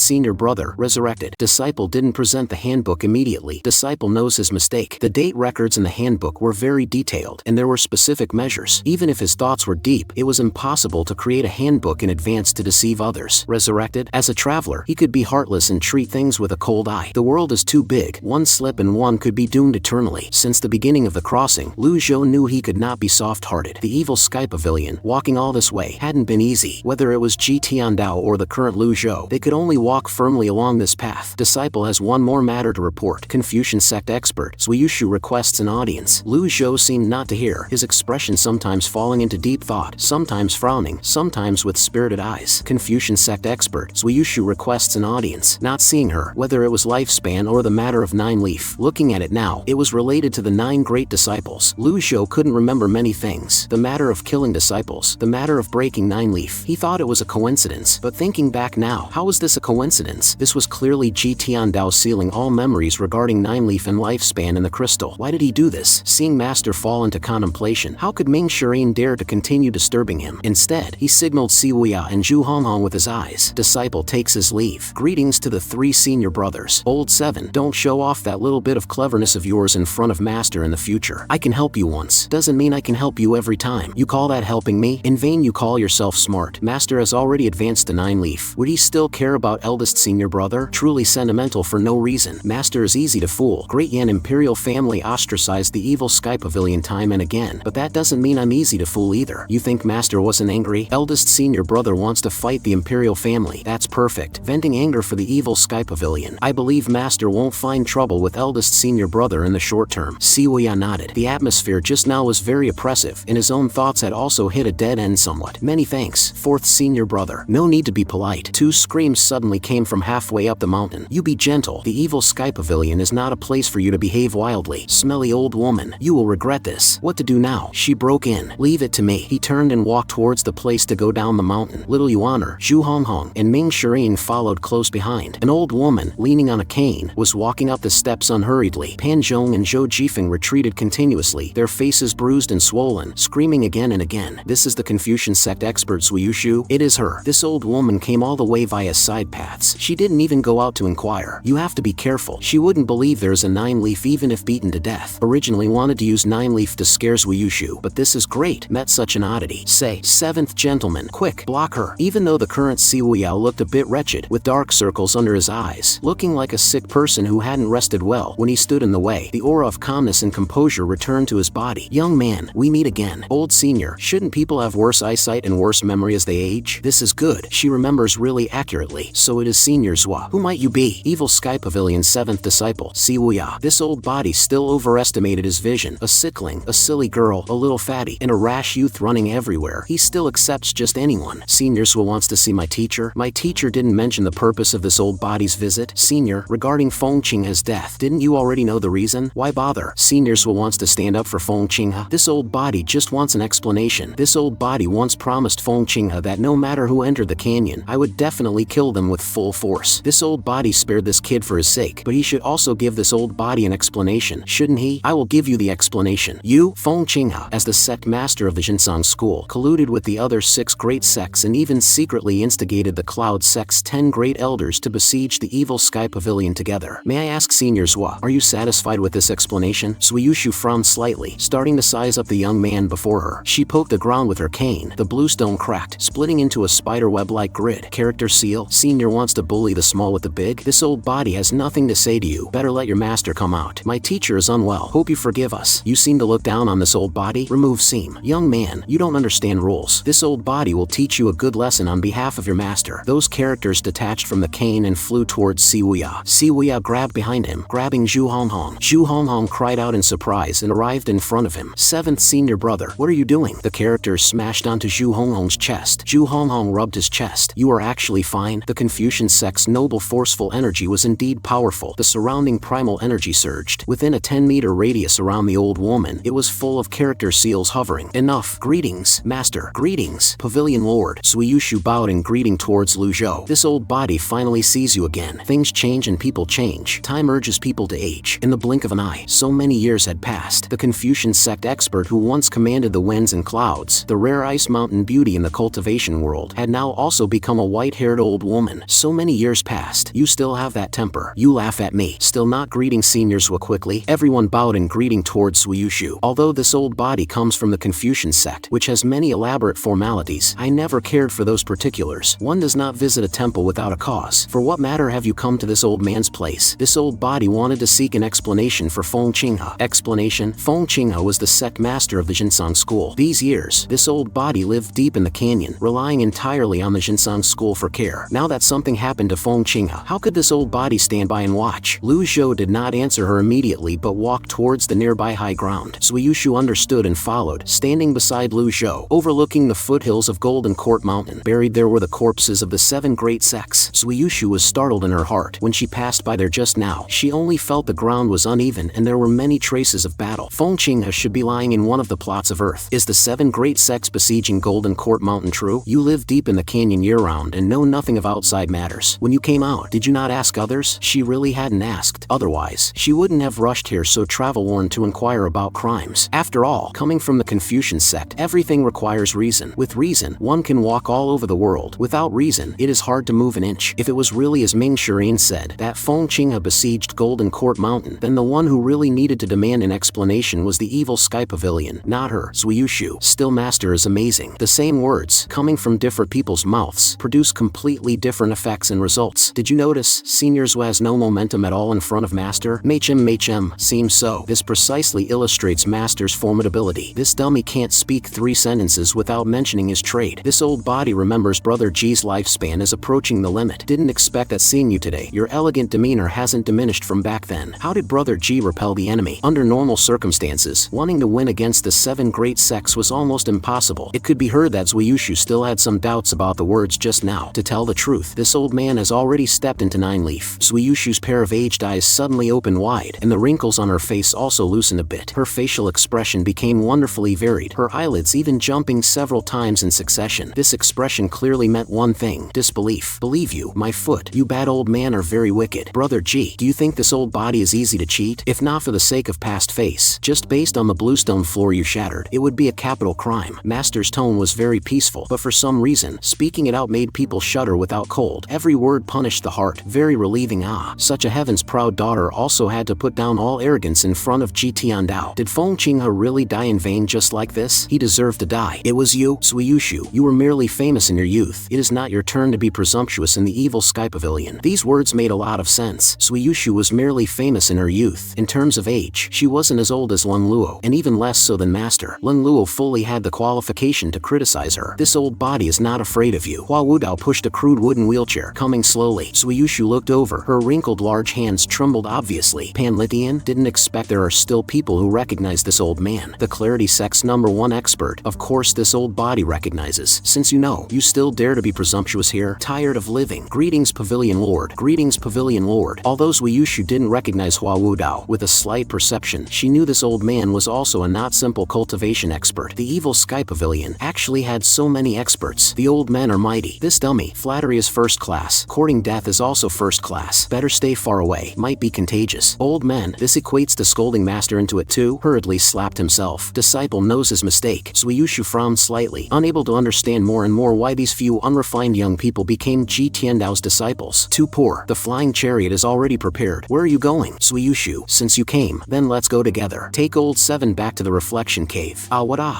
senior brother resurrected. Disciple didn't present the handbook immediately. Disciple knows his mistake. The date records in the handbook were very detailed, and there were specific measures. Even if his thoughts were deep, it was impossible to create a handbook in advance to deceive others. Resurrected? As a traveler, he could be heartless and treat things with a cold eye. The world is too big. One slip and one could be doomed eternally. Since the beginning of the crossing, Lu Zhou knew he could not be soft-hearted. The evil Sky Pavilion, walking all this way, hadn't been easy. Whether it was Tian Lluo or the current Lu Zhou, they could only walk firmly along this path. Disciple has one more matter to report. Confucian sect expert Zhuyu requests an audience. Lu Zhou seemed not to hear, his expression sometimes falling into deep thought, sometimes frowning, sometimes with spirited eyes. Confucian sect expert Zhuyu requests an audience. Not seeing her, whether it was lifespan or the matter of 9 leaf. Looking at it now, it was related to the 9 great disciples. Lu Zhou couldn't remember many things. The matter of killing disciples, the matter of breaking 9 leaf. He thought it was a coincidence, but thinking back now, how was this a coincidence? This was clearly Tian Lluo sealing all memories regarding 9 leaf and lifespan in the crystal. Why did he do this? Seeing Master fall into contemplation, how could Ming Shirin dare to continue disturbing him? Instead, he signaled Siua and Zhu Honghong with his eyes. Disciple takes his leave. Greetings to the 3 senior brothers. Old 7, don't show off that little bit of cleverness of yours in front of Master in the future. I can help you once. Doesn't mean I can help you every time. You call that helping me? In vain you call yourself smart. Master has already advanced to 9 leaf. Would he still care about eldest senior brother? Truly sentimental for no reason. Master is easy to fool. Great Yan imperial family ostracized the evil Sky Pavilion time and again, but that doesn't mean I'm easy to fool either. You think Master wasn't angry? Eldest senior brother wants to fight the imperial family. That's perfect. Venting anger for the evil Sky Pavilion. I believe Master won't find trouble with eldest senior brother in the short term. Siua nodded. The atmosphere just now was very oppressive, and his own thoughts had also hit a dead end somewhat. Many thanks. 4th senior brother. No need to be polite. 2 screams suddenly came from halfway up the mountain. You be gentle. The evil Sky Pavilion is not a place for you to behave wildly. Smelly old woman. You will regret this. What to do now? She broke in. Leave it to me. He turned and walked towards the place to go down the mountain. Little Yuaner, Zhu Honghong, and Ming Shirin followed close behind. An old woman, leaning on a cane, was walking up the steps unhurriedly. Pan Zhong and Zhou Jifeng retreated continuously, their faces bruised and swollen, screaming again and again. This is the Confucian sect expert Zhuyu. It is her. This old woman came all the way via side paths. She didn't even go out to inquire. You have to be careful. She wouldn't believe there's a 9 leaf even if beaten to death. Originally wanted to use 9 leaf to scare Zhuyu, but this is great. Met such an oddity. Say, 7th gentleman, quick, block her. Even though the current Siua looked a bit wretched, with dark circles under his eyes, looking like a sick person who hadn't rested well when he stood in the way, the aura of calmness and composure returned to his body. Young man, we meet again. Old senior, shouldn't people have worse eyesight and worse memory as they age? This is good. She remembers really accurately. So it is Senior Zhua. Who might you be? Evil Sky Pavilion 7th disciple. Siua. This old body still overestimated his vision. A sickling, a silly girl, a little fatty, and a rash youth running everywhere. He still accepts just anyone. Senior Zhua wants to see my teacher. My teacher didn't mention the purpose of this old body's visit. Senior, regarding Feng Qinghe's death, didn't you already know the reason? Why bother? Senior Zhua wants to stand up for Feng Qinghe. This old body just wants an explanation. This old body once promised Feng Qinghe that no matter who entered the canyon, I would definitely kill them with full force. This old body spared this kid for his sake, but he should also give this old body an explanation, shouldn't he? I will give you the explanation. You, Feng Qinghe, as the sect master of the Jinsang school, colluded with the other 6 great sects and even secretly instigated the Cloud sect's 10 great elders to besiege the evil Sky Pavilion together. May I ask Senior Zhua, are you satisfied with this explanation? Zhuyu frowned slightly, starting to size up the young man before her. She poked the ground with her cane. The bluestone cracked, splitting into a spiderweb-like grid. Character seal, senior wants to bully the small with the big. This old body has nothing to say to you. Better let your master come out. My teacher is unwell. Hope you forgive us. You seem to look down on this old body. Remove seam. Young man, you don't understand rules. This old body will teach you a good lesson on behalf of your master. Those characters detached from the cane and flew towards Siua. Siua grabbed behind him, grabbing Zhu Honghong. Zhu Honghong cried out in surprise and arrived in front of him. Seventh senior brother, what are you doing? The characters smashed onto Zhu Honghong's chest. Zhu Honghong rubbed his chest. You are actually fine. The Confucian sect's noble forceful energy was indeed powerful. The surrounding primal energy surged. Within a 10-meter radius around the old woman, it was full of character seals hovering. Enough. Greetings, master. Greetings, Pavilion Lord. Suiyushu bowed in greeting towards Lu Zhou. This old body finally sees you again. Things change and people change. Time urges people to age. In the blink of an eye, so many years had passed. The Confucian sect expert who once commanded the winds and clouds, the rare ice mountain beauty in the cultivation world, had now also become a white-haired old woman. So many years passed. You still have that temper. You laugh at me. Still not greeting senior Sua quickly. Everyone bowed in greeting towards Suiyushu. Although this old body comes from the Confucian sect, which has many elaborate formalities, I never cared for those particulars. One does not visit a temple without a cause. For what matter have you come to this old man's place? This old body wanted to seek an explanation for Feng Qinghe. Explanation? Feng Qinghe was the sect master of the Jinsang school. These years, this old body lived deep in the canyon, relying entirely on the Jinsang school for care. Now that something happened to Feng Qinghe, how could this old body stand by and watch? Lu Zhou did not answer her immediately but walked towards the nearby high ground. Suiyushu understood and followed, standing beside Lu Zhou, overlooking the foothills of Golden Court Mountain. Buried there were the corpses of the 7 great sects. Suiyushu was startled in her heart. When she passed by there just now, she only felt the ground was uneven and there were many traces of battle. Feng Qinghe should be lying in one of the plots of earth. Is the 7 great sects besieging Golden Court Mountain true? You live deep in the canyon year-round and know nothing of outside matters. When you came out, did you not ask others? She really hadn't asked. Otherwise, she wouldn't have rushed here so travel-worn to inquire about crimes. After all, coming from the Confucian sect, everything requires reason. With reason, one can walk all over the world. Without reason, it is hard to move an inch. If it was really as Ming Shirin said, that Feng Qinghe besieged Golden Court Mountain, then the one who really needed to demand an explanation was the evil Sky Pavilion, not her. Suiyushu, still master is amazing. The same words, coming from different people's mouths, produce completely different effects and results. Did you notice? Senior Zhou has no momentum at all in front of master. Machem, seems so. This precisely illustrates master's formidability. This dummy can't speak 3 sentences without mentioning his trade. This old body remembers Brother G's lifespan is approaching the limit. Didn't expect that seeing you today. Your elegant demeanor hasn't diminished from back then. How did Brother G repel the enemy? Under normal circumstances, wanting to win against the 7 great sects was almost impossible. It could be heard that Suiyushu still had some doubts about the words just now. To tell the truth, this old man has already stepped into 9 leaf. Suiyushu's pair of aged eyes suddenly opened wide, and the wrinkles on her face also loosened a bit. Her facial expression became wonderfully varied, her eyelids even jumping several times in succession. This expression clearly meant one thing: disbelief. Believe you, my foot. You bad old man are very wicked. Brother G, do you think this old body is easy to cheat? If not for the sake of past face, just based on the bluestone floor you shattered, it would be a capital crime. Master's tone was very peaceful, but for some reason, speaking it out made people shudder without cold. Every word punished the heart. Very relieving. Such a heaven's proud daughter also had to put down all arrogance in front of Ji Tiandao. Did Feng Qinghe really die in vain just like this? He deserved to die. It was you, Suiyushu. You were merely famous in your youth. It is not your turn to be presumptuous in the evil Sky Pavilion. These words made a lot of sense. Suiyushu was merely famous in her youth. In terms of age, she wasn't as old as Lun Luo, and even less so than Master. Lun Luo fully had the qualification to criticize her. This old body is not afraid of you. Hua Wudao pushed a crude wooden wheelchair, coming slowly. Suiyushu looked over. Her wrinkled large hands trembled obviously. Panlithian didn't expect there are still people who recognize this old man. The Clarity Sect's #1 expert. Of course this old body recognizes. Since you know, you still dare to be presumptuous here? Tired of living. Greetings Pavilion Lord. Greetings Pavilion Lord. Although Suiyushu didn't recognize Hua Wudao, with a slight perception, she knew this old man was also a not simple cultivation expert. The evil Sky Pavilion actually had so many experts. The old men are mighty. This dummy. Flattery is first class. Courting death is also first class. Better stay far away. Might be contagious. Old men. This equates to scolding master into it too. Hurriedly slapped himself. Disciple knows his mistake. Suiyushu frowned slightly, unable to understand more and more why these few unrefined young people became Ji Tiandao's disciples. Too poor. The flying chariot is already prepared. Where are you going? Suiyushu. Since you came, then let's go together. Take old 7 back back to the reflection cave.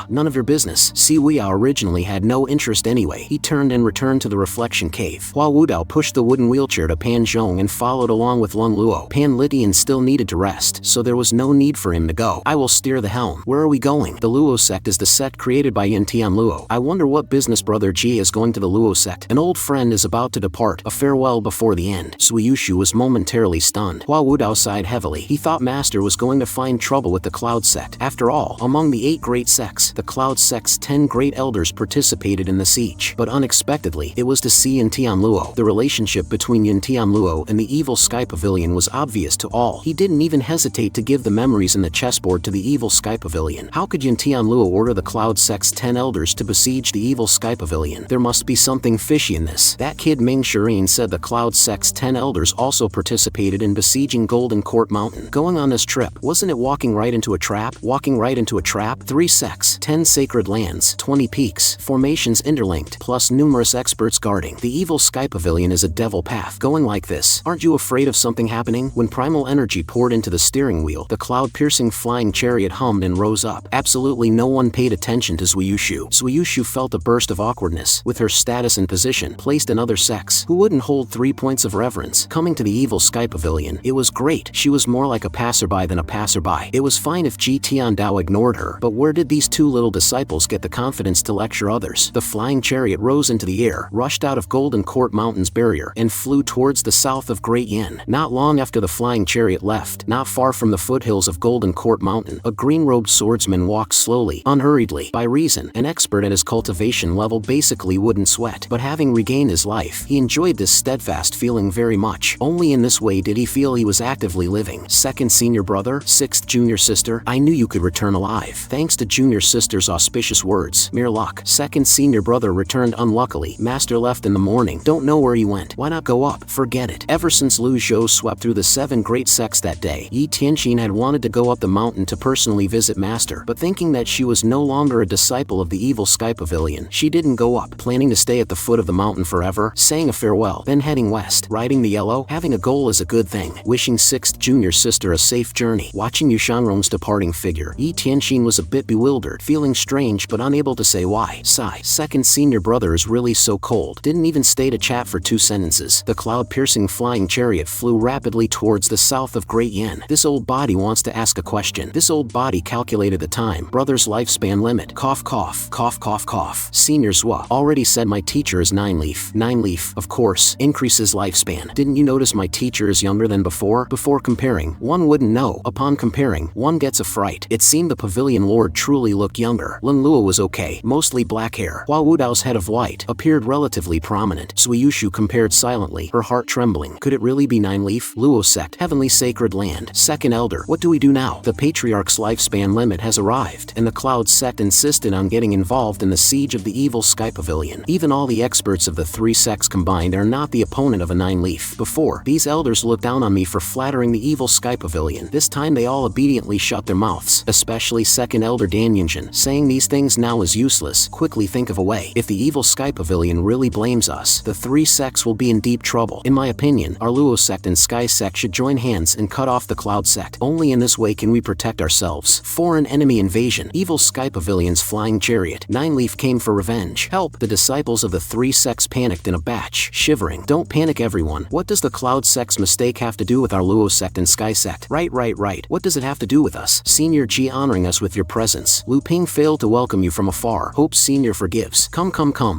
None of your business. Siua originally had no interest anyway. He turned and returned to the reflection cave. Hua Wudao pushed the wooden wheelchair to Pan Zhong and followed along with Lu Ling. Pan Litian still needed to rest, so there was no need for him to go. I will steer the helm. Where are we going? The Luo sect is the sect created by Tian Lluo. I wonder what business brother Ji is going to the Luo sect. An old friend is about to depart, a farewell before the end. Suiyushu was momentarily stunned. Hua Wudao sighed heavily. He thought Master was going to find trouble with the Cloud sect. After all, among the 8 great sects, the Cloud sect's 10 great elders participated in the siege. But unexpectedly, it was to see Tian Lluo. The relationship between Tian Lluo and the evil Sky Pavilion was obvious to all. He didn't even hesitate to give the memories in the chessboard to the evil Sky Pavilion. How could Tian Lluo order the Cloud sect's 10 elders to besiege the evil Sky Pavilion? There must be something fishy in this. That kid Ming Shireen said the Cloud sect's 10 elders also participated in besieging Golden Court Mountain. Going on this trip, wasn't it walking right into a trap? Walking right into a trap? 3 sects, 10 sacred lands, 20 peaks, formations interlinked, plus numerous experts guarding. The evil Sky Pavilion is a devil path. Going like this, aren't you afraid of something happening? When primal energy poured into the steering wheel, the cloud-piercing flying chariot hummed and rose up. Absolutely no one paid attention to Suiyushu. Suiyushu felt a burst of awkwardness. With her status and position placed in other sects, who wouldn't hold 3 points of reverence? Coming to the evil Sky Pavilion, it was great. She was more like a passerby than a passerby. It was fine if Ji Tiandao ignored her, but where did these 2 little disciples get the confidence to lecture others? The flying chariot rose into the air, rushed out of Golden Court Mountain's barrier, and flew towards the south of Great Yin. Not long after the flying chariot left, not far from the foothills of Golden Court Mountain, a green-robed swordsman walked slowly, unhurriedly. By reason, an expert at his cultivation level basically wouldn't sweat, but having regained his life, he enjoyed this steadfast feeling very much. Only in this way did he feel he was actively living. Second senior brother, 6th junior sister, I knew you could return alive. Thanks to junior sister's auspicious words. Mere luck. Second senior brother returned unluckily. Master left in the morning. Don't know where he went. Why not go up? Forget it. Ever since Lu Zhou swept through the 7 great sects that day, Yi Tianxin had wanted to go up the mountain to personally visit Master, but thinking that she was no longer a disciple of the evil Sky Pavilion, she didn't go up, planning to stay at the foot of the mountain forever, saying a farewell, then heading west. Riding the yellow, having a goal is a good thing. Wishing 6th junior sister a safe journey. Watching Yu Shangrong's departing figure, Yi Tianxin was a bit bewildered, feeling strange but unable to say why. Sigh. Second senior brother is really so cold. Didn't even stay to chat for 2 sentences. The cloud-piercing flying chariot flew rapidly towards the south of Great Yin. This old body wants to ask a question. This old body calculated the time. Brother's lifespan limit. Cough cough. Cough cough cough. Senior Zhua already said my teacher is 9 leaf. 9 leaf, of course, increases lifespan. Didn't you notice my teacher is younger than before? Before comparing, one wouldn't know. Upon comparing, one gets a fright. It seemed the Pavilion Lord truly looked younger. Lin Luo was okay, mostly black hair, while Wudao's head of white appeared relatively prominent. Suiyushu compared silently, her heart trembling. Could it really be 9 leaf? Luo sect, heavenly sacred land. Second elder, what do we do now? The patriarch's lifespan limit has arrived, and the Cloud sect insisted on getting involved in the siege of the evil Sky Pavilion. Even all the experts of the 3 sects combined are not the opponent of a 9 leaf. Before, these elders looked down on me for flattering the evil Sky Pavilion. This time they all obediently shut their mouths, especially second elder Dan Yunjin. Saying these things now is useless. Quickly think of a way. If the evil Sky Pavilion really blames us, the 3 sects will be in deep trouble. In my opinion, our Luo sect and Sky sect should join hands and cut off the Cloud sect. Only in this way can we protect ourselves. Foreign enemy invasion. Evil Sky Pavilion's flying chariot. 9 leaf came for revenge. Help! The disciples of the 3 sects panicked in a batch, shivering. Don't panic everyone. What does the Cloud sect's mistake have to do with our Luo sect and Sky sect? Right. What does it have to do with us? Senior Ji honoring us with your presence. Lu Ping failed to welcome you from afar. Hope Senior forgives. Come.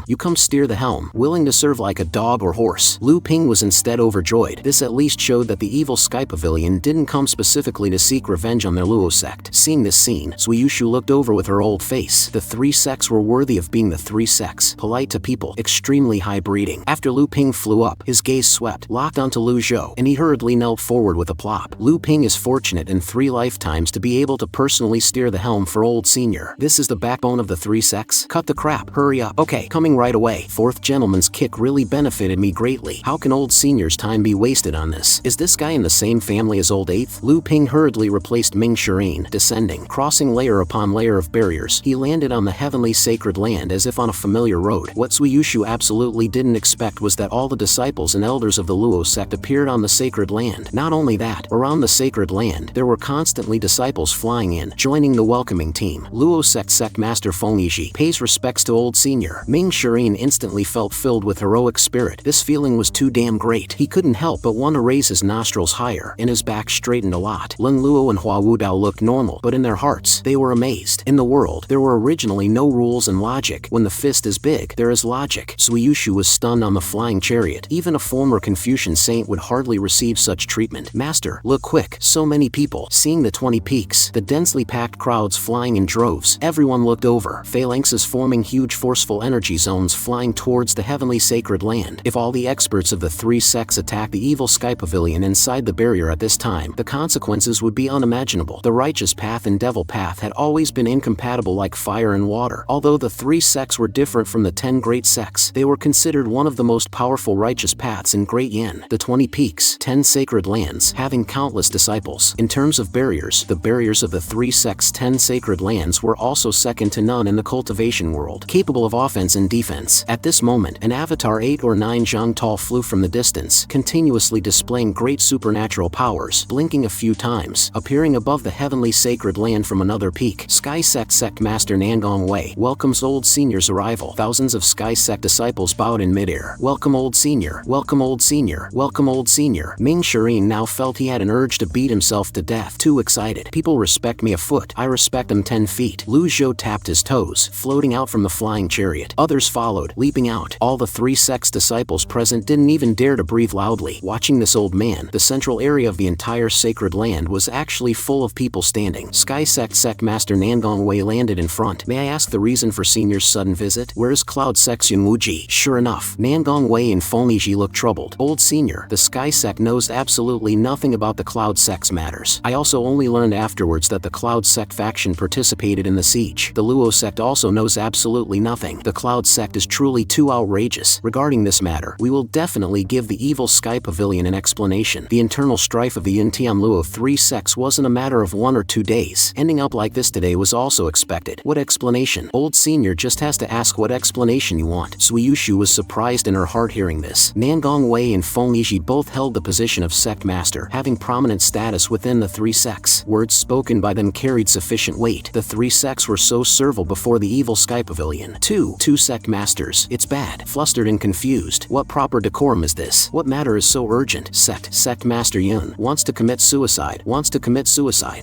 You come steer the helm, willing to serve like a dog or horse. Lu Ping was instead overjoyed. This at least showed that the evil Sky Pavilion didn't come specifically to seek revenge on their Luo sect. Seeing this scene, Suiyushu looked over with her old face. The 3 sects were worthy of being the 3 sects. Polite to people, extremely high breeding. After Lu Ping flew up, his gaze swept, locked onto Lu Zhou, and he hurriedly knelt forward with a plop. Lu Ping is fortunate in 3 lifetimes to be able to personally steer the helm for old senior. This is the backbone of the 3 sects. Cut the crap. Hurry up. Okay, coming right away. 4th gentleman's kick really benefited me greatly. How can old senior's time be wasted on this? Is this guy in the same family as old 8th? Lu Ping hurriedly replaced Ming Shireen. Descending, crossing layer upon layer of barriers, he landed on the heavenly sacred land as if on a familiar road. What Suiyushu absolutely didn't expect was that all the disciples and elders of the Luo sect appeared on the sacred land. Not only that, around the sacred land, there were constantly disciples flying flying in, joining the welcoming team. Luo sect master Fengyi pays respects to old senior. Ming Shirin instantly felt filled with heroic spirit. This feeling was too damn great. He couldn't help but want to raise his nostrils higher, and his back straightened a lot. Lin Luo and Hua Wudao looked normal, but in their hearts, they were amazed. In the world, there were originally no rules and logic. When the fist is big, there is logic. Suiyushu was stunned on the flying chariot. Even a former Confucian saint would hardly receive such treatment. Master, look quick, so many people. Seeing the 20 peaks, the densely packed crowds flying in droves, everyone looked over. Phalanxes forming huge forceful energy zones flying towards the heavenly sacred land. If all the experts of the 3 sects attacked the evil sky pavilion inside the barrier at this time, the consequences would be unimaginable. The righteous path and devil path had always been incompatible like fire and water. Although the 3 sects were different from the 10 great sects, they were considered one of the most powerful righteous paths in Great Yin. The 20 peaks, 10 sacred lands, having countless disciples. In terms of barriers, the barriers of the 3 sects' 10 sacred lands were also second to none in the cultivation world, capable of offense and defense. At this moment, an avatar 8 or 9 zhang tall flew from the distance, continuously displaying great supernatural powers, blinking a few times, appearing above the heavenly sacred land from another peak. Sky Sect Master Nangong Wei welcomes old senior's arrival. Thousands of Sky Sect disciples bowed in midair. Welcome old senior, welcome old senior, welcome old senior. Ming Shirin now felt he had an urge to beat himself to death. Too excited. People respect me a foot, I respect them 10 feet. Lu Zhou tapped his toes, floating out from the flying chariot. Others followed, leaping out. All the 3 sects disciples present didn't even dare to breathe loudly. Watching this old man, the central area of the entire sacred land was actually full of people standing. Sky Sect Master Nangong Wei landed in front. May I ask the reason for senior's sudden visit? Where is Cloud Sect's Yunwuji? Sure enough, Nangong Wei and Fengyi looked troubled. Old senior, the Sky Sect knows absolutely nothing about the Cloud Sect's matters. I also only learned afterwards that the Cloud Sect faction participated in the siege. The Luo sect also knows absolutely nothing. The Cloud Sect is truly too outrageous. Regarding this matter, we will definitely give the evil Sky Pavilion an explanation. The internal strife of the Tian Lluo 3 sects wasn't a matter of 1 or 2 days. Ending up like this today was also expected. What explanation? Old senior just has to ask what explanation you want. Suiyushu was surprised in her heart hearing this. Nangong Wei and Fengyi both held the position of sect master, having prominent status within the 3 sects. Words spoken by them carried sufficient weight. The 3 sects were so servile before the evil Sky Pavilion. Two sect masters. It's bad. Flustered and confused. What proper decorum is this? What matter is so urgent? Sect Master Yun wants to commit suicide.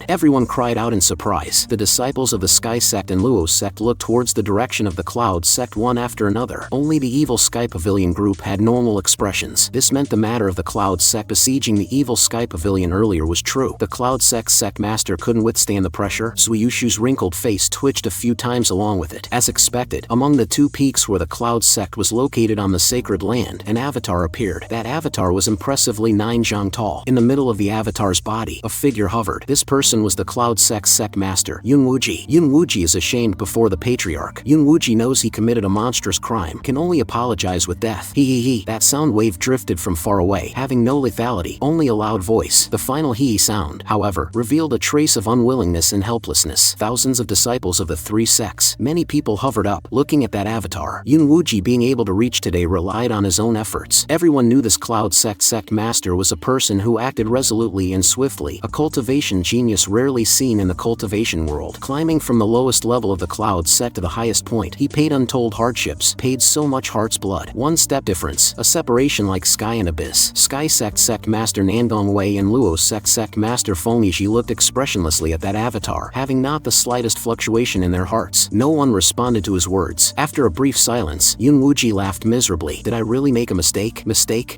Everyone cried out in surprise. The disciples of the Sky Sect and Luo sect looked towards the direction of the Cloud Sect one after another. Only the evil Sky Pavilion group had normal expressions. This meant the matter of the Cloud Sect besieging the evil Sky Pavilion earlier was true. The Cloud Sect master couldn't withstand the pressure. Suiyushu's wrinkled face twitched a few times along with it. As expected, among the 2 peaks where the Cloud Sect was located on the sacred land, an avatar appeared. That avatar was impressively 9 zhang tall. In the middle of the avatar's body, a figure hovered. This person was the Cloud Sect master, Yunwuji. Yunwuji is ashamed before the patriarch. Yunwuji knows he committed a monstrous crime, can only apologize with death. He. That sound wave drifted from far away, having no lethality, only a loud voice. The final he sound, however, revealed a trace of unwillingness and helplessness. Thousands of disciples of the 3 sects, many people hovered up, looking at that avatar. Yunwuji being able to reach today relied on his own efforts. Everyone knew this Cloud Sect master was a person who acted resolutely and swiftly, a cultivation genius rarely seen in the cultivation world. Climbing from the lowest level of the Cloud Sect to the highest point, he paid untold hardships, paid so much heart's blood. 1 step difference, a separation like sky and abyss. Sky Sect Master Nangong Wei and Luo Sect Master Fengyi looked expressionlessly at that avatar, having not the slightest fluctuation in their hearts. No one responded to his words. After a brief silence, Yunwuji laughed miserably. Did I really make a mistake?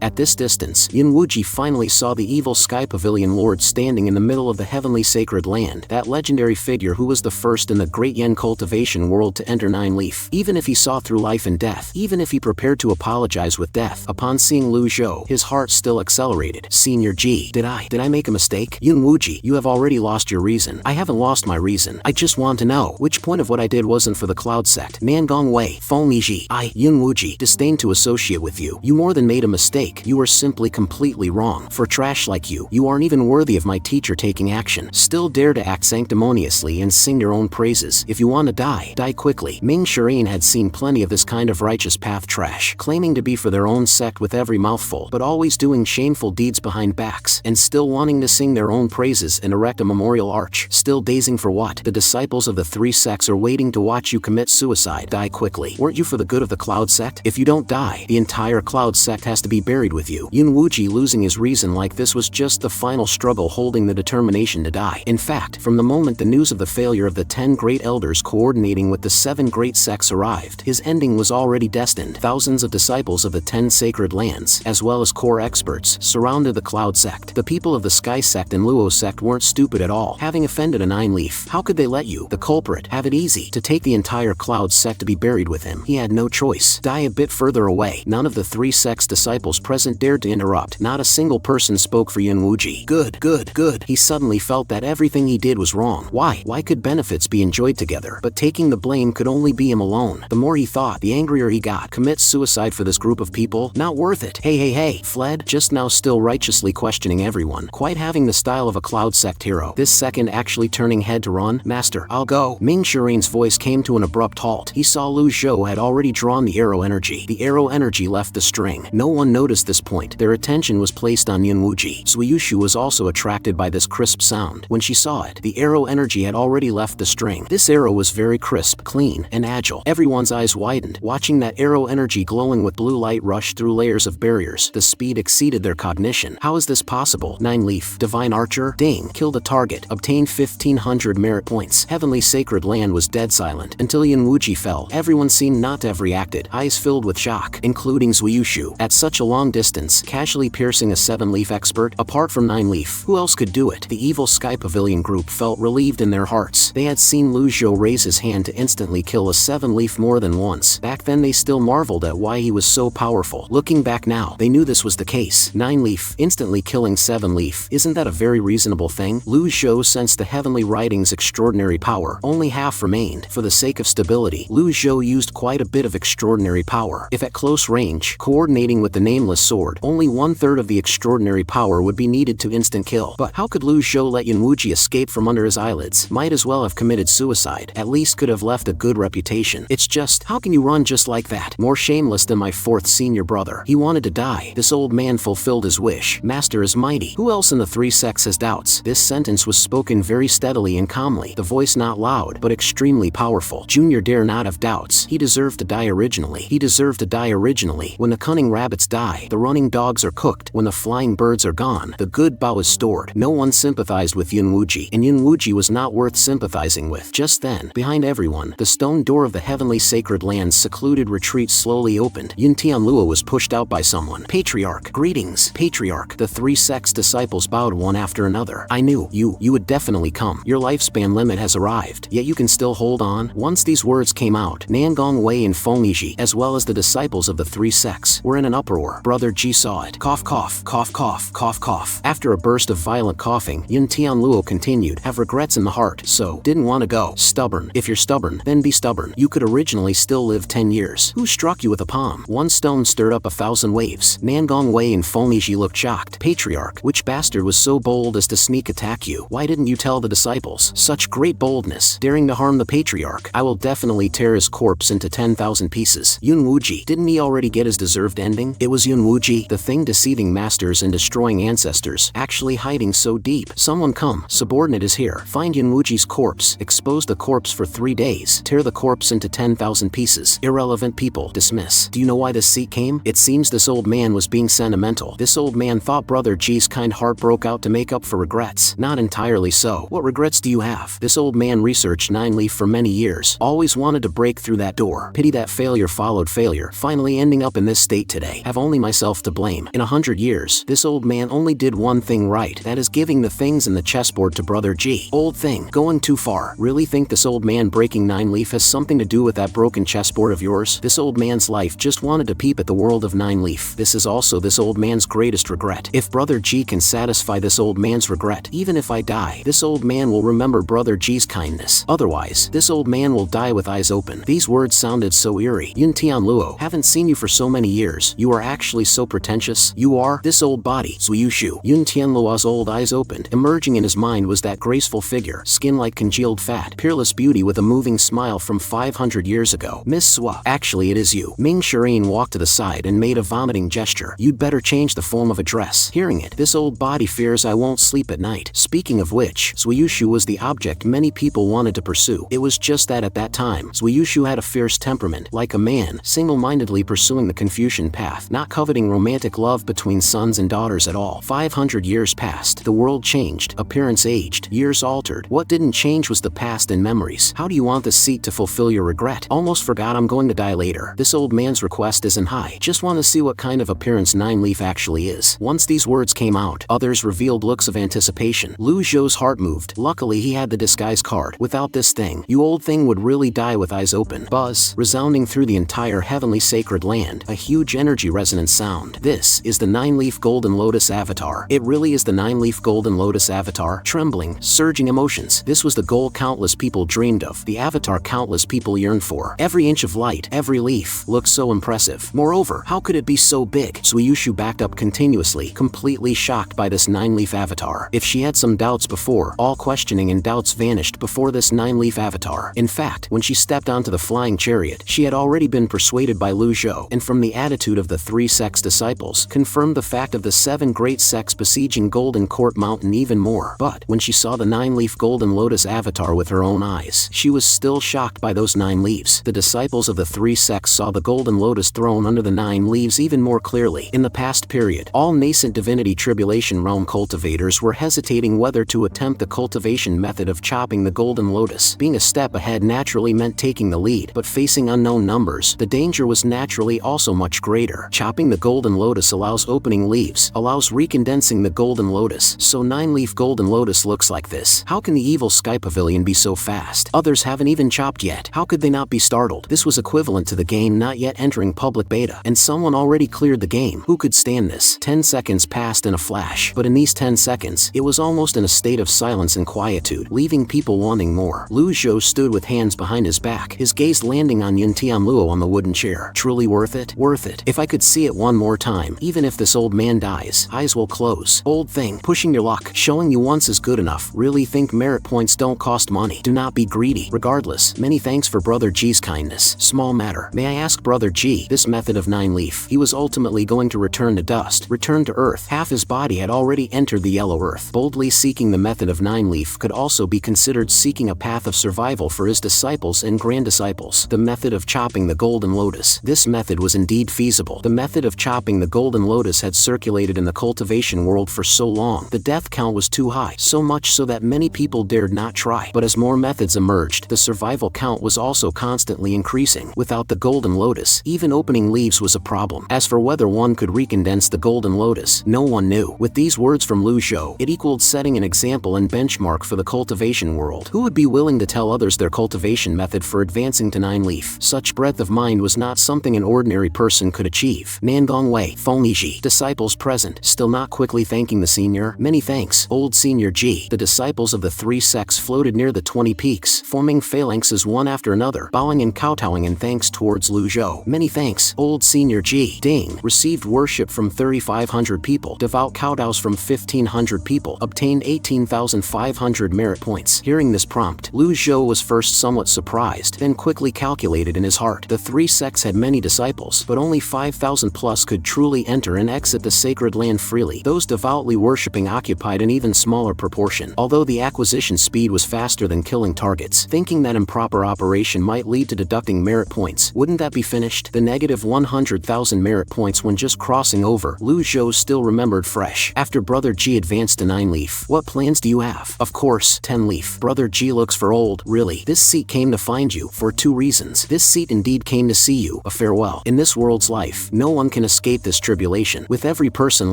At this distance, Yunwuji finally saw the evil Sky Pavilion Lord standing in the middle of the heavenly sacred land, that legendary figure who was the first in the Great Yin cultivation world to enter 9 Leaf. Even if he saw through life and death, even if he prepared to apologize with death, upon seeing Lu Zhou, his heart still accelerated. Senior G, did I make a mistake? Yunwuji, you have already lost your reason. I haven't lost my reason. I just want to know which point of what I did wasn't for the Cloud Sect. Nangong Wei, Fengyi, Yunwuji, disdain to associate with you. You more than made a mistake. You were simply completely wrong. For trash like you aren't even worthy of my teacher taking action. Still dare to act sanctimoniously and sing your own praises. If you want to die quickly. Ming Shirin had seen plenty of this kind of righteous path trash, claiming to be for their own sect with every mouthful, but always doing shameful deeds behind backs, and still wanting to sing their own praises and erect a memorial arch. watch. Still dazing for what? The disciples of the 3 sects are waiting to watch you commit suicide. Die quickly. Weren't you for the good of the Cloud sect? If you don't die, the entire Cloud sect has to be buried with you. Yunwuji losing his reason like this was just the final struggle holding the determination to die. In fact, from the moment the news of the failure of the 10 great elders coordinating with the 7 great sects arrived, his ending was already destined. Thousands of disciples of the 10 sacred lands, as well as core experts, surrounded the Cloud sect. The people of the Sky sect and Luo sect weren't stupid at all. Having offended a 9-leaf, how could they let you, the culprit, have it easy to take the entire Cloud sect to be buried with him? He had no choice. Die a bit further away. None of the 3 sects disciples present dared to interrupt. Not a single person spoke for Yunwuji. Good. He suddenly felt that everything he did was wrong. Why could benefits be enjoyed together, but taking the blame could only be him alone? The more he thought, the angrier he got. Commit suicide for this group of people? Not worth it. Hey. Fled, just now still righteously questioning everyone, quite having the style of a Cloud sect hero. This second actually turning head to run. Master, I'll go. Ming Shirin's voice came to an abrupt halt. He saw Lu Zhou had already drawn the arrow energy. The arrow energy left the string. No one noticed this point. Their attention was placed on Yunwuji. Suiyushu was also attracted by this crisp sound. When she saw it, the arrow energy had already left the string. This arrow was very crisp, clean, and agile. Everyone's eyes widened, watching that arrow energy glowing with blue light rush through layers of barriers. The speed exceeded their cognition. How is this possible? 9-leaf, divine archer, ding, kill the target, obtain 1500 merit points. Heavenly sacred land was dead silent until Yunwuji fell. Everyone seemed not to have reacted, eyes filled with shock, including Suiyushu. At such a long distance, casually piercing a 7-leaf expert, apart from 9-leaf, who else could do it? The evil Sky Pavilion group felt relieved in their hearts. They had seen Lu Zhou raise his hand to instantly kill a 7-leaf more than once. Back then they still marveled at why he was so powerful. Looking back now, they knew this was the case. 9-leaf, instantly killing 7-leaf. Isn't that a very reasonable thing? Lu Zhou sensed the heavenly writing's extraordinary power. Only half remained. For the sake of stability, Lu Zhou used quite a bit of extraordinary power. If at close range, coordinating with the nameless sword, only 1/3 of the extraordinary power would be needed to instant kill. But how could Lu Zhou let Yunwuji escape from under his eyelids? Might as well have committed suicide. At least could have left a good reputation. It's just, how can you run just like that? More shameless than my 4th senior brother. He wanted to die. This old man fulfilled his wish. Master is mighty. Who else in the 3 sects has doubts? This sentence was spoken very steadily and calmly, the voice not loud, but extremely powerful. Junior dare not have doubts. He deserved to die originally. He deserved to die originally. When the cunning rabbits die, the running dogs are cooked. When the flying birds are gone, the good bough is stored. No one sympathized with Yunwuji, and Yunwuji was not worth sympathizing with. Just then, behind everyone, the stone door of the heavenly sacred land's secluded retreat slowly opened. Tian Lluo was pushed out by someone. Patriarch, greetings. Patriarch. The 3 sects disciples bowed one after another. I knew you would definitely come. Your lifespan limit has arrived, yet you can still hold on. Once these words came out, Nangong Wei and Fengiji, as well as the disciples of the 3 sects, were in an uproar. Brother Ji saw it. Cough, cough, cough, cough, cough, cough. After a burst of violent coughing, Tian Lluo continued, have regrets in the heart, so didn't want to go. Stubborn. If you're stubborn, then be stubborn. You could originally still live 10 years. Who struck you with a palm? One stone stirred up 1,000 waves. Nangong Wei and Fengiji looked shocked. Patriarch, which bastard was so bold as to sneak attack you? Why didn't you tell the disciples? Such great boldness, daring to harm the patriarch. I will definitely tear his corpse into 10,000 pieces. Yunwuji, didn't he already get his deserved ending? It was Yunwuji, the thing deceiving masters and destroying ancestors, actually hiding so deep. Someone come. Subordinate is here. Find Yunwuji's corpse. Expose the corpse for 3 days. Tear the corpse into 10,000 pieces. Irrelevant people. Dismiss. Do you know why this seat came? It seems this old man was being sentimental. This old man thought Brother G's kind heart broke out to make up for regrets. Not entirely so. What regrets do you have? This old man researched 9-leaf for many years. Always wanted to break through that door. Pity that failure followed failure. Finally ending up in this state today. Have only myself to blame. In 100 years, this old man only did one thing right. That is giving the things in the chessboard to Brother G. Old thing. Going too far. Really think this old man breaking 9-leaf has something to do with that broken chessboard of yours? This old man's life just wanted to peep at the world of 9-leaf. This is also this old man's greatest regret. If Brother G can satisfy this old man's regret, even if I die, this old man will remember Brother G's kindness. Otherwise, this old man will die with eyes open. These words sounded so eerie. Tian Lluo, haven't seen you for so many years. You are actually so pretentious. You are this old body. Suiyushu. Tian Lluo's old eyes opened. Emerging in his mind was that graceful figure, skin like congealed fat, peerless beauty with a moving smile from 500 years ago. Miss Siua. Actually, it is you. Ming Shirin walked to the side and made a vomiting gesture. You'd better change the form of a dress. Hearing it, this old body fears I won't sleep at night. Speaking of which, rich. Suiyushu was the object many people wanted to pursue. It was just that at that time, Suiyushu had a fierce temperament, like a man, single-mindedly pursuing the Confucian path, not coveting romantic love between sons and daughters at all. 500 years passed. The world changed. Appearance aged. Years altered. What didn't change was the past and memories. How do you want the seat to fulfill your regret? Almost forgot I'm going to die later. This old man's request isn't high. Just want to see what kind of appearance Nine Leaf actually is. Once these words came out, others revealed looks of anticipation. Lu Zhou's heart moved. Luckily he had the disguise card. Without this thing, you old thing would really die with eyes open. Buzz, resounding through the entire heavenly sacred land, a huge energy resonance sound. This is the Nine-Leaf Golden Lotus avatar. It really is the Nine-Leaf Golden Lotus avatar. Trembling, surging emotions. This was the goal countless people dreamed of, the avatar countless people yearned for. Every inch of light, every leaf, looked so impressive. Moreover, how could it be so big? Suiyushu backed up continuously, completely shocked by this Nine-Leaf avatar. If she had some doubts before, all questioning and doubts vanished before this Nine-Leaf avatar. In fact, when she stepped onto the flying chariot, she had already been persuaded by Lu Zhou, and from the attitude of the 3 sects disciples, confirmed the fact of the 7 great sects besieging Golden Court Mountain even more. But when she saw the Nine-Leaf Golden Lotus avatar with her own eyes, she was still shocked by those 9 leaves. The disciples of the 3 sects saw the Golden Lotus throne under the 9 leaves even more clearly. In the past period, all nascent divinity tribulation realm cultivators were hesitating whether to attempt the cultivation method of chopping the Golden Lotus. Being a step ahead naturally meant taking the lead, but facing unknown numbers, the danger was naturally also much greater. Chopping the Golden Lotus allows opening leaves, allows recondensing the Golden Lotus, so 9-leaf Golden Lotus looks like this. How can the evil Sky Pavilion be so fast? Others haven't even chopped yet. How could they not be startled? This was equivalent to the game not yet entering public beta, and someone already cleared the game. Who could stand this? 10 seconds passed in a flash, but in these 10 seconds, it was almost in a state of silence and quietude, leaving people wanting more. Lu Zhou stood with hands behind his back, his gaze landing on Tian Lluo on the wooden chair. Truly worth it? Worth it. If I could see it one more time, even if this old man dies, eyes will close. Old thing, pushing your luck, showing you once is good enough. Really think merit points don't cost money. Do not be greedy. Regardless, many thanks for Brother G's kindness. Small matter. May I ask Brother G, this method of 9-leaf, he was ultimately going to return to dust, return to earth. Half his body had already entered the yellow earth. Boldly seeking the method of 9-leaf could also be considered seeking a path of survival for his disciples and grand disciples. The method of chopping the Golden Lotus. This method was indeed feasible. The method of chopping the Golden Lotus had circulated in the cultivation world for so long. The death count was too high, so much so that many people dared not try. But as more methods emerged, the survival count was also constantly increasing. Without the Golden Lotus, even opening leaves was a problem. As for whether one could recondense the Golden Lotus, no one knew. With these words from Lu Zhou, it equaled setting an example and benchmark for the cultivation world. Who would be willing to tell others their cultivation method for advancing to 9-leaf? Such breadth of mind was not something an ordinary person could achieve. Nangong Wei, Fengyi, disciples present, still not quickly thanking the senior. Many thanks, old senior G. The disciples of the 3 sects floated near the 20 peaks, forming phalanxes one after another, bowing and kowtowing in thanks towards Lu Zhou. Many thanks, old senior G. Ding, received worship from 3,500 people, devout kowtows from 1,500 people, obtained 18,500 merit points. Hearing this prompt, Lu Zhou was first somewhat surprised, then quickly calculated in his heart. The 3 sects had many disciples, but only 5,000 plus could truly enter and exit the sacred land freely. Those devoutly worshipping occupied an even smaller proportion. Although the acquisition speed was faster than killing targets, thinking that improper operation might lead to deducting merit points, wouldn't that be finished? The negative 100,000 merit points when just crossing over, Lu Zhou still remembered fresh. After Brother G advanced to 9-leaf, what plans do you have? Of course, 10-leaf. Brother G looks for old. Really, this seat came to find you, for 2 reasons. This seat indeed came to see you, a farewell. In this world's life, no one can escape this tribulation. With every person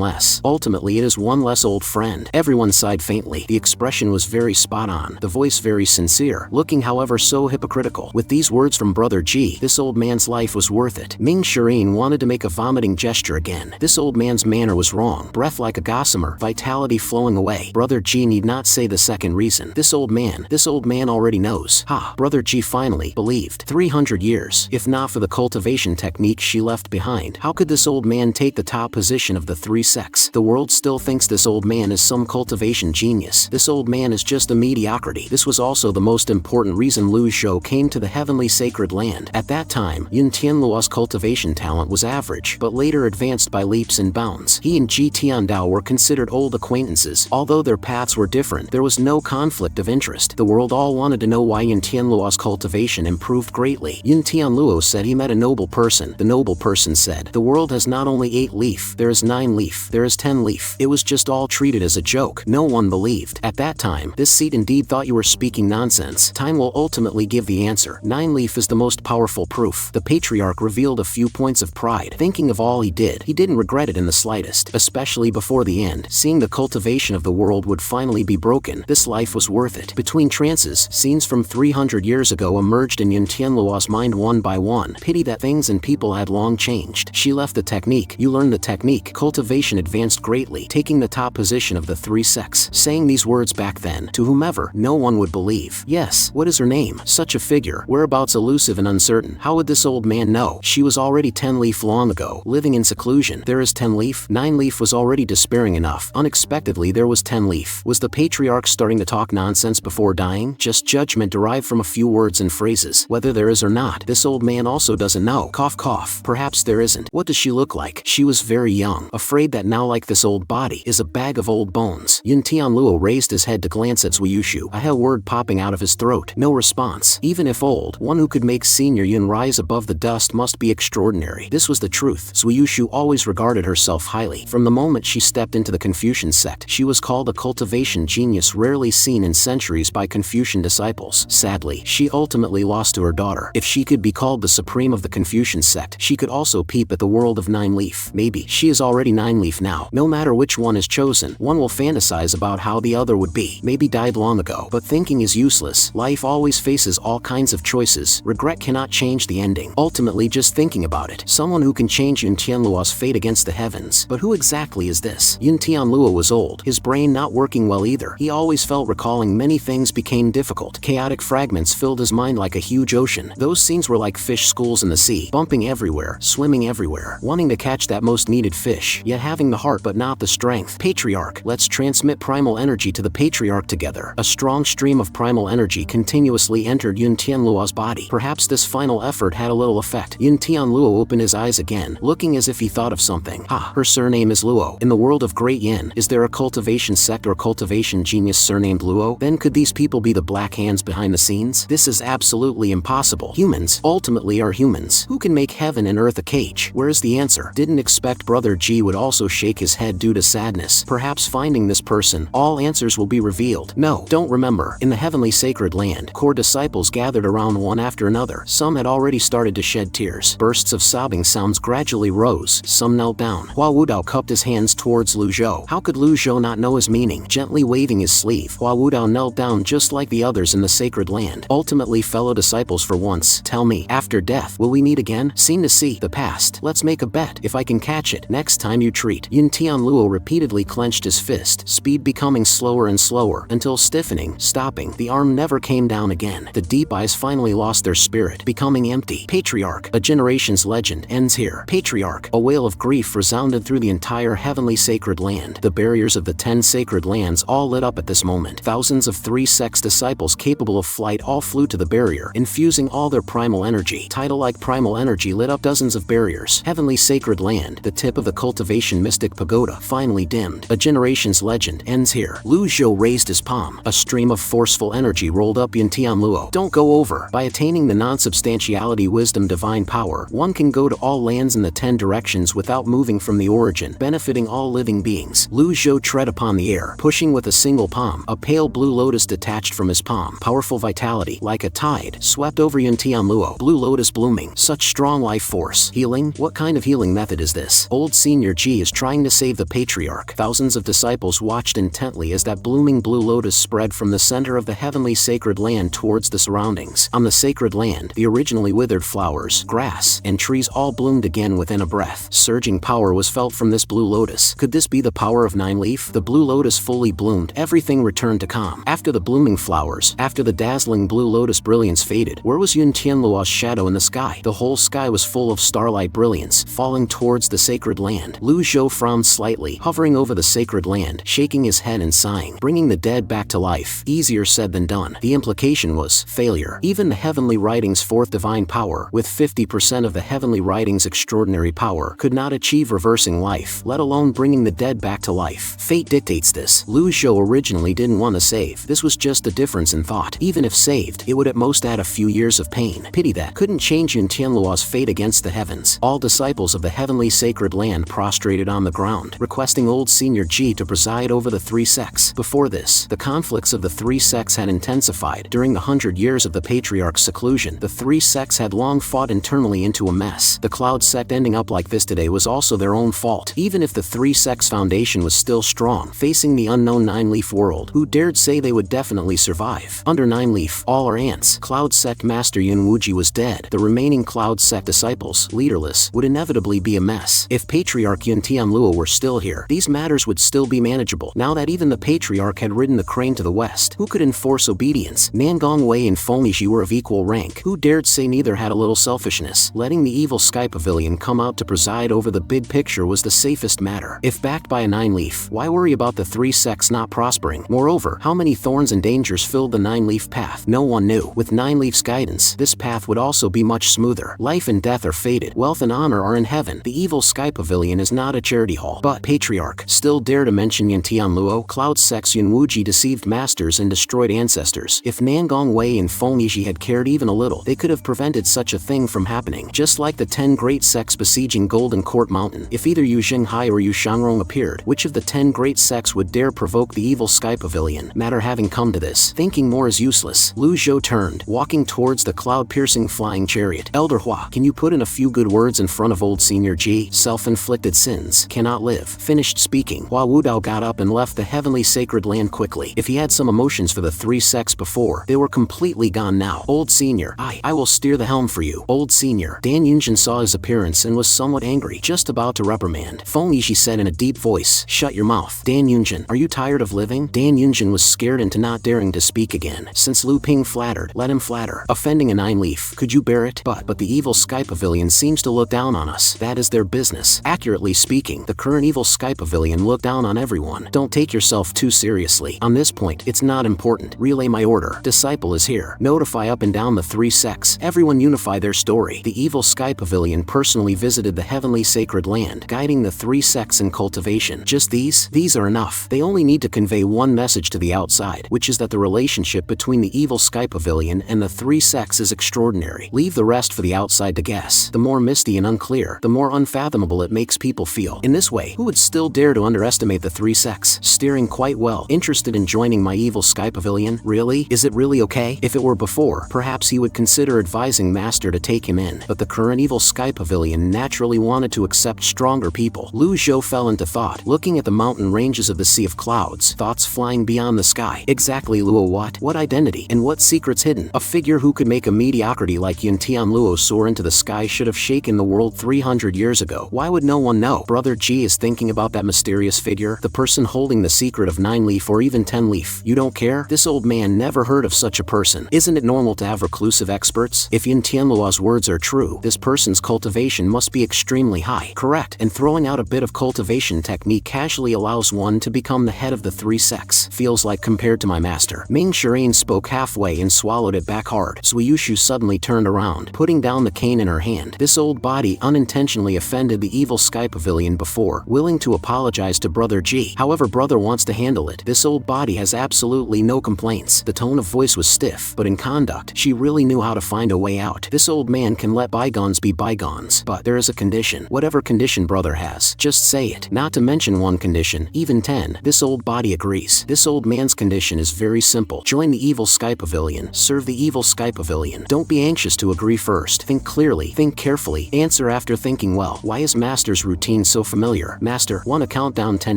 less, ultimately it is one less old friend. Everyone sighed faintly. The expression was very spot on, the voice very sincere, looking however so hypocritical. With these words from Brother G, this old man's life was worth it. Ming Shireen wanted to make a vomiting gesture again. This old man's manner was wrong. Breath like a gossamer, vitality flowing away. Brother G need not say the second reason. This old man already knows. Ha! Brother G finally believed. 300 years. If not for the cultivation technique she left behind, how could this old man take the top position of the 3 sects? The world still thinks this old man is some cultivation genius. This old man is just a mediocrity. This was also the most important reason Lu Zhou came to the heavenly sacred land. At that time, Tian Lluo's cultivation talent was average, but later advanced by leaps and bounds. He and Tian Lluo were considered old acquaintances, although their paths were different different. There was no conflict of interest. The world all wanted to know why Tian Lluo's cultivation improved greatly. Tian Lluo said he met a noble person. The noble person said, "The world has not only 8 leaf, there is 9 leaf, there is 10 leaf." It was just all treated as a joke. No one believed. At that time, this seat indeed thought you were speaking nonsense. Time will ultimately give the answer. 9 leaf is the most powerful proof. The patriarch revealed a few points of pride. Thinking of all he didn't regret it in the slightest, especially before the end. Seeing the cultivation of the world would finally be broken, this life was worth it. Between trances, scenes from 300 years ago emerged in Tian Lluo's mind one by one. Pity that things and people had long changed. She left the technique. You learned the technique. Cultivation advanced greatly, taking the top position of the 3 sects. Saying these words back then, to whomever, no one would believe. Yes, what is her name? Such a figure, whereabouts elusive and uncertain. How would this old man know? She was already 10 leaf long ago, living in seclusion. There is 10 leaf. 9 leaf was already despairing enough. Unexpectedly there was 10 leaf. Was the patriarch starting to talk nonsense before dying? Just judgment derived from a few words and phrases. Whether there is or not, this old man also doesn't know. Cough cough. Perhaps there isn't. What does she look like? She was very young, afraid that now, like this old body, is a bag of old bones. Tian Lluo raised his head to glance at Zuyushu, a word popping out of his throat. No response. Even if old, one who could make Senior Yun rise above the dust must be extraordinary. This was the truth. Zuyushu always regarded herself highly. From the moment she stepped into the Confucian sect, she was called a cultivation genius rarely seen in centuries by Confucian disciples. Sadly, she ultimately lost to her daughter. If she could be called the supreme of the Confucian sect, she could also peep at the world of 9 leaf. Maybe she is already 9 leaf now. No matter which one is chosen, one will fantasize about how the other would be. Maybe died long ago. But thinking is useless. Life always faces all kinds of choices. Regret cannot change the ending. Ultimately, just thinking about it. Someone who can change Tian Lluo's fate against the heavens. But who exactly is this? Tian Lluo was old, his brain not working well either. He always felt recalling many things became difficult. Chaotic fragments filled his mind like a huge ocean. Those scenes were like fish schools in the sea, bumping everywhere, swimming everywhere, wanting to catch that most needed fish, yet having the heart but not the strength. Patriarch, let's transmit primal energy to the patriarch together. A strong stream of primal energy continuously entered Tian Lluo's body. Perhaps this final effort had a little effect. Tian Lluo opened his eyes again, looking as if he thought of something. Ah, her surname is Luo. In the world of Great Yin, is there a cultivation sect or cultivation genius surnamed Luo? Then could these people be the black hands behind the scenes? This is absolutely impossible. Humans, ultimately are humans. Who can make heaven and earth a cage? Where is the answer? Didn't expect Brother G would also shake his head due to sadness. Perhaps finding this person, all answers will be revealed. No, don't remember. In the heavenly sacred land, core disciples gathered around one after another. Some had already started to shed tears. Bursts of sobbing sounds gradually rose. Some knelt down. Hua Wudao cupped his hands towards Lu Zhou. How could Lu Zhou not know his meaning? Gently waving his sleeve, Hua Wudao knelt down just like the others in the sacred land. Ultimately fellow disciples for once. Tell me, after death, will we meet again? Seen to see the past. Let's make a bet. If I can catch it, next time you treat. Tian Lluo repeatedly clenched his fist, speed becoming slower and slower, until stiffening, stopping. The arm never came down again. The deep eyes finally lost their spirit, becoming empty. Patriarch, a generation's legend, ends here. Patriarch, a wail of grief resounded through the entire heavenly sacred land. The barriers of the 10 sacred lands all lit up at this moment. Thousands of 3 sects disciples capable of flight all flew to the barrier, infusing all their primal energy. Tidal-like primal energy lit up dozens of barriers. Heavenly sacred land, the tip of the cultivation mystic pagoda, finally dimmed. A generation's legend ends here. Lu Zhou raised his palm. A stream of forceful energy rolled up Tian Lluo. Don't go over. By attaining the non-substantiality wisdom divine power, one can go to all lands in the 10 directions without moving from the origin, benefiting all living beings. Lu Zhou tread upon the air, pushing with a single palm. A pale blue lotus detached from his palm. Powerful vitality, like a tide, swept over Tian Lluo. Blue lotus blooming. Such strong life force. Healing? What kind of healing method is this? Old Senior G is trying to save the patriarch. Thousands of disciples watched intently as that blooming blue lotus spread from the center of the heavenly sacred land towards the surroundings. On the sacred land, the originally withered flowers, grass, and trees all bloomed again within a breath. Surging power was felt from this blue lotus. Could this be the power of 9 leaf? The blue lotus fully bloomed. Everything returned to calm. After the blooming flowers, after the dazzling blue lotus brilliance faded, where was Tian Lluo's shadow in the sky? The whole sky was full of starlight brilliance, falling towards the sacred land. Lu Zhou frowned slightly, hovering over the sacred land, shaking his head and sighing. Bringing the dead back to life. Easier said than done. The implication was failure. Even the heavenly writings' fourth divine power, with 50% of the heavenly writings' extraordinary power, could not achieve reversing life, let alone bringing the dead back to life. Fate dictates this. Lu Zhou Leo originally didn't want to save. This was just a difference in thought. Even if saved, it would at most add a few years of pain. Pity that couldn't change Tian Lluo's fate against the heavens. All disciples of the heavenly sacred land prostrated on the ground, requesting old Senior Ji to preside over the three sects. Before this, the conflicts of the three sects had intensified. During the 100 years of the patriarch's seclusion, the three sects had long fought internally into a mess. The Cloud sect ending up like this today was also their own fault. Even if the three sects' foundation was still strong, facing the unknown Nine-Leaf world, who dared say they would definitely survive? Under Nine-Leaf, all are ants. Cloud sect master Yun Wuji was dead. The remaining Cloud sect disciples, leaderless, would inevitably be a mess. If Patriarch Tian Lluo were still here, these matters would still be manageable. Now that even the Patriarch had ridden the crane to the west, who could enforce obedience? Nangong Wei and Fengmiji were of equal rank. Who dared say neither had a little selfishness? Letting the evil Sky Pavilion come out to preside over the big picture was the safest matter. If backed by a Nine-Leaf, why worry about the three sects not prospering? Moreover, how many thorns and dangers filled the Nine-Leaf path? No one knew. With Nine-Leaf's guidance, this path would also be much smoother. Life and death are fated. Wealth and honor are in heaven. The evil Sky Pavilion is not a charity hall. But Patriarch still dare to mention Tian Lluo? Cloud sects Yun Wuji deceived masters and destroyed ancestors. If Nangong Wei and Fengmiji had cared even a little, they could have prevented such a thing from happening. Just like the 10 great sects besieging Golden Court Mountain. If either Yu Xinghai or Yu Shangrong appeared, which of the 10 great sects would dare provoke the evil Sky Pavilion? Matter having come to this, thinking more is useless. Lu Zhou turned, walking towards the cloud-piercing flying chariot. Elder Hua, can you put in a few good words in front of old Senior Ji? Self-inflicted sins cannot live. Finished speaking, Hua Wudao got up and left the heavenly sacred land quickly. If he had some emotions for the three sects before, they were completely gone now. Old Senior, I will steer the helm for you. Old Senior. Dan Yunjin saw his appearance and was somewhat angry, just about to reprimand. Fengmiji said in a deep voice, shut your mouth. Dan Yunjin, are you tired of living? Dan Yunjin was scared into not daring to speak again. Since Lu Ping flattered, let him flatter. Offending a Nine-Leaf, could you bear it? But the evil Sky Pavilion seems to look down on us. That is their business. Accurately speaking, the current evil Sky Pavilion look down on everyone. Don't take yourself too seriously. On this point, it's not important. Relay my order. Disciple is here. Notify up and down the three sects. Everyone unify their story. The evil Sky Pavilion personally visited the heavenly sacred land, guiding the three sects in cultivation. Just these are enough. They only need to convey one message to the outside, which is that the relationship between the evil Sky Pavilion and the three sects is extraordinary. Leave the rest for the outside to guess. The more misty and unclear, the more unfathomable it makes people feel. In this way, who would still dare to underestimate the three sects? Steering quite well. Interested in joining my evil Sky Pavilion? Really? Is it really okay? If it were before, perhaps he would consider advising Master to take him in. But the current evil Sky Pavilion naturally wanted to accept stronger people. Lu Zhou fell into thought, looking at the mountain ranges of the Sea of Clouds, thoughts flying beyond the sky. Exactly, Luo, what identity? And what secrets hidden? A figure who could make a mediocrity like Tian Lluo soar into the sky should have shaken the world 300 years ago. Why would no one know? Brother Ji is thinking about that mysterious figure, the person holding the secret of 9-leaf or even 10-leaf. You don't care? This old man never heard of such a person. Isn't it normal to have reclusive experts? If Tian Lluo's words are true, this person's cultivation must be extremely high. Correct, and throwing out a bit of cultivation technique casually allows one to become the head of the three sects. Feels like compared to my master. Ming Shireen spoke halfway and swallowed it back hard. Suiyushu suddenly turned around, putting down the cane in her hand. This old body unintentionally offended the evil Sky Pavilion before, willing to apologize to Brother G. However Brother wants to handle it. This old body has absolutely no complaints. The tone of voice was stiff, but in conduct, she really knew how to find a way out. This old man can let bygones be bygones, but there is a condition. Whatever condition Brother has, just say it. Not to mention one condition, even 10. This old body agrees. This old man's condition is very simple. Join the evil Sky Pavilion. Serve the evil Sky Pavilion. Don't be anxious to agree first. Think clearly. Think carefully. Answer after thinking well. Why is Master's routine so familiar? Master, want to count down 10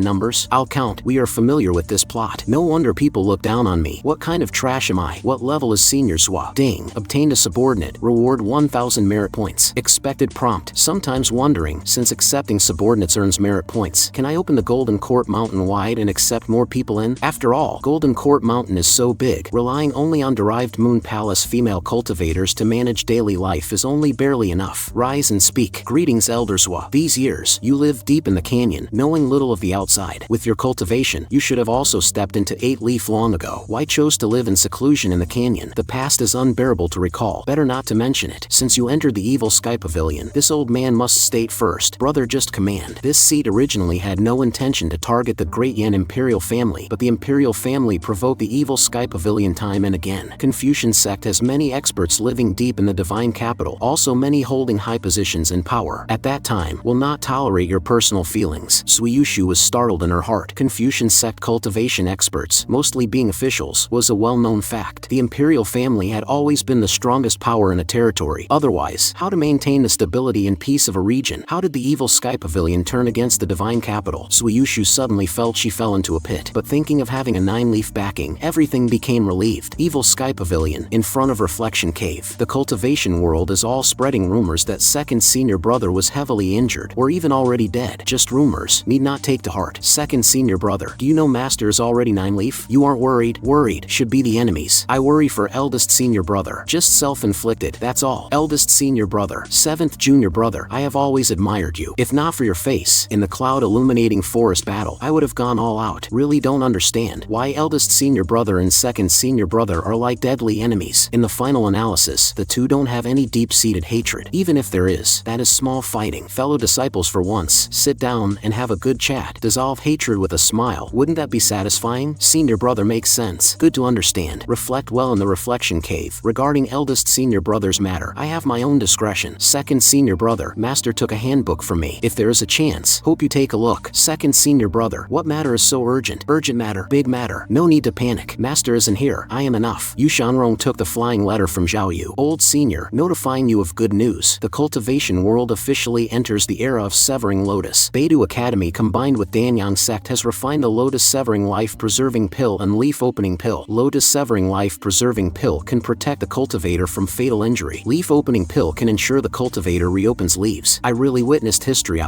numbers? I'll count. We are familiar with this plot. No wonder people look down on me. What kind of trash am I? What level is Senior Swap? Ding. Obtained a subordinate. Reward 1000 merit points. Expected prompt. Sometimes wondering, since accepting subordinates earns merit points, can I open the Golden Court Mountain wide and accept more people in? After all, Golden Court Mountain is so big, relying only on derived Moon Palace female cultivators to manage daily life is only barely enough. Rise and speak. Greetings, Elder Zwa. These years, you lived deep in the canyon, knowing little of the outside. With your cultivation, you should have also stepped into 8-leaf long ago. Why chose to live in seclusion in the canyon? The past is unbearable to recall. Better not to mention it. Since you entered the evil Sky Pavilion, this old man must state first. Brother, just command. This seat originally had no intention to target the Great Yan Imperial Imperial family, but the Imperial family provoked the evil Sky Pavilion time and again. Confucian sect has many experts living deep in the divine capital, also many holding high positions in power. At that time, will not tolerate your personal feelings. Suiyushu was startled in her heart. Confucian sect cultivation experts, mostly being officials, was a well-known fact. The Imperial family had always been the strongest power in a territory. Otherwise, how to maintain the stability and peace of a region? How did the evil Sky Pavilion turn against the divine capital? Suiyushu suddenly felt she fell into a pit, but thinking of having a 9-leaf backing, everything became relieved. Evil Sky Pavilion, in front of Reflection Cave. The cultivation world is all spreading rumors that second senior brother was heavily injured, or even already dead. Just rumors, need not take to heart. Second senior brother, do you know master is already 9-leaf? You aren't worried? Worried should be the enemies. I worry for eldest senior brother. Just self-inflicted, that's all. Eldest senior brother, 7th junior brother, I have always admired you. If not for your face, in the cloud illuminating forest battle, I would have gone all out. Really don't understand why eldest senior brother and second senior brother are like deadly enemies. In the final analysis, the two don't have any deep-seated hatred. Even if there is, that is small fighting. Fellow disciples, for once, sit down and have a good chat. Dissolve hatred with a smile. Wouldn't that be satisfying? Senior brother makes sense. Good to understand. Reflect well in the reflection cave. Regarding eldest senior brother's matter, I have my own discretion. Second senior brother, master took a handbook from me. If there is a chance, hope you take a look. Second senior brother, what matter is so urgent? Urgent matter, big matter. No need to panic. Master isn't here. I am enough. Yu Shanrong took the flying letter from Zhao Yu. Old senior, notifying you of good news. The cultivation world officially enters the era of severing lotus. Beidou Academy combined with Danyang sect has refined the lotus severing life preserving pill and leaf opening pill. Lotus severing life preserving pill can protect the cultivator from fatal injury. Leaf opening pill can ensure the cultivator reopens leaves. I really witnessed history.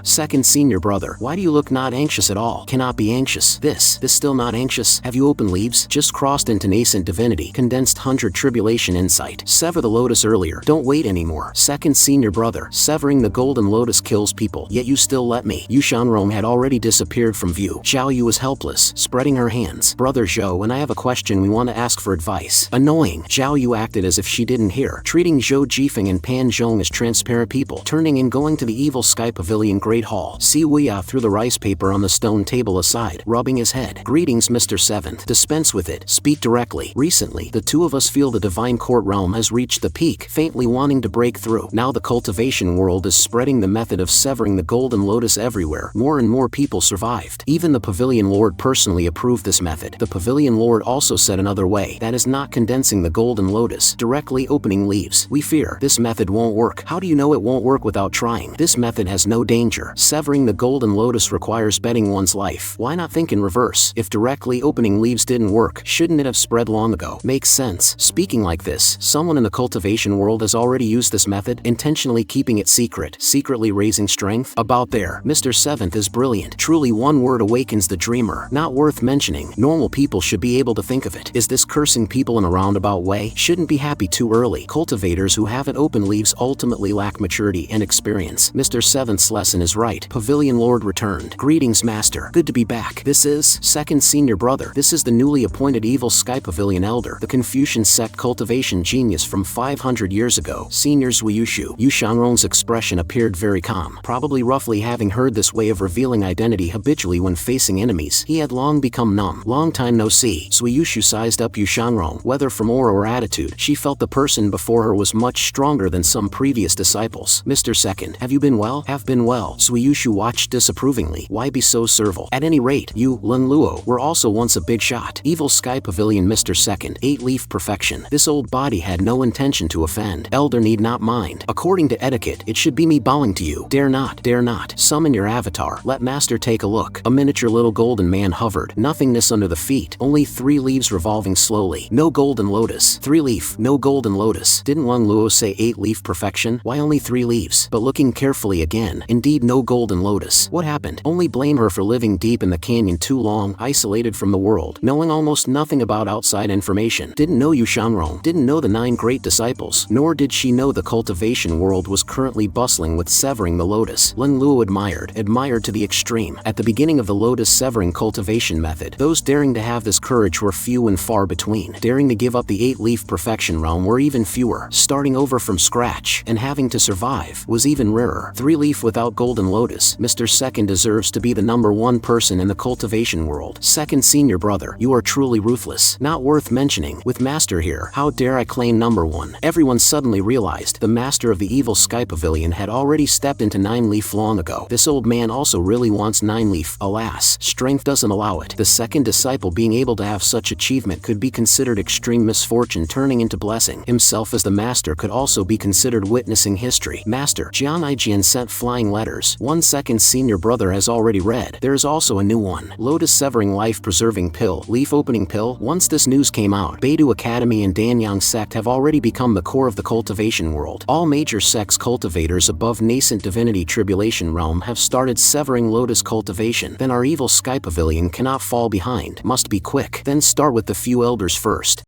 Second senior brother, why do you look not anxious at all? Cannot be anxious. This still not anxious? Have you opened leaves? Just crossed into nascent divinity. Condensed 100 tribulation insight. Sever the lotus earlier. Don't wait anymore. Second senior brother, severing the golden lotus kills people, yet you still let me. Yu Shanrong had already disappeared from view. Zhao Yu was helpless, spreading her hands. Brother Zhou and I have a question we want to ask for advice. Annoying. Zhao Yu acted as if she didn't hear, treating Zhou Jifeng and Pan Zhong as transparent people, turning and going to the evil Sky Pavilion Great Hall. Siua threw the rice paper on the stone table aside, rubbing his head. Greetings, Mr. Seventh. Dispense with it. Speak directly. Recently, the two of us feel the divine court realm has reached the peak, faintly wanting to break through. Now the cultivation world is spreading the method of severing the golden lotus everywhere. More and more people survived. Even the Pavilion Lord personally approved this method. The Pavilion Lord also said another way, that is not condensing the golden lotus, directly opening leaves. We fear this method won't work. How do you know it won't work without trying? This method has no danger. Severing the golden lotus requires betting one's life. Why not think in reverse? If directly opening leaves didn't work, shouldn't it have spread long ago? Makes sense. Speaking like this, someone in the cultivation world has already used this method, intentionally keeping it secret, secretly raising strength. About there, Mr. Seventh is brilliant. Truly one word awakens the dreamer. Not worth mentioning. Normal people should be able to think of it. Is this cursing people in a roundabout way? Shouldn't be happy too early. Cultivators who haven't opened leaves ultimately lack maturity and experience. Mr. Seventh's lesson is right. Pavilion Lord returned. Greetings, Master. Good to be back. This is second senior brother. This is the newly appointed evil Sky Pavilion Elder, the Confucian sect cultivation genius from 500 years ago. Senior Suiyushu. Yu Shanrong's expression appeared very calm, probably roughly having heard this way of revealing identity habitually when facing enemies. He had long become numb. Long time no see. Suiyushu sized up Yu Shanrong. Whether from aura or attitude, she felt the person before her was much stronger than some previous disciples. Mr. Second, have you been well? Have been well. Suiyushu watched disapprovingly. Why be so servile? At any rate, you, Tian Lluo, were also once a big shot. Evil Sky Pavilion Mr. Second, 8-leaf perfection. This old body had no intention to offend. Elder need not mind. According to etiquette, it should be me bowing to you. Dare not, dare not. Summon your avatar. Let Master take a look. A miniature little golden man hovered. Nothingness under the feet. Only 3 leaves revolving slowly. No golden lotus. 3-leaf. No golden lotus. Didn't Tian Lluo say 8-leaf perfection? Why only 3 leaves? But looking carefully again, indeed no golden lotus. What happened? Only blame her for living deep in the canyon too long, isolated from the world, knowing almost nothing about outside information. Didn't know Yu Shanrong. Didn't know the 9 great disciples. Nor did she know the cultivation world was currently bustling with severing the lotus. Tian Lluo admired to the extreme. At the beginning of the lotus severing cultivation method, those daring to have this courage were few and far between. Daring to give up the 8-leaf perfection realm were even fewer. Starting over from scratch and having to survive was even rarer. 3-leaf without golden lotus. Mr. Second deserves to be the #1 person in the cultivation cultivation world. Second senior brother, you are truly ruthless. Not worth mentioning. With master here, how dare I claim number 1? Everyone suddenly realized the master of the evil sky pavilion had already stepped into Nine Leaf long ago. This old man also really wants Nine Leaf. Alas, strength doesn't allow it. The second disciple being able to have such achievement could be considered extreme misfortune turning into blessing. Himself as the master could also be considered witnessing history. Master, Jian Ijian sent flying letters. 1 second senior brother has already read. There is also a new one. Lotus severing life preserving pill. Leaf opening pill. Once this news came out, Beidou Academy and Danyang sect have already become the core of the cultivation world. All major sects cultivators above nascent divinity tribulation realm have started severing lotus cultivation. Then our evil sky pavilion cannot fall behind. Must be quick. Then start with the few elders first.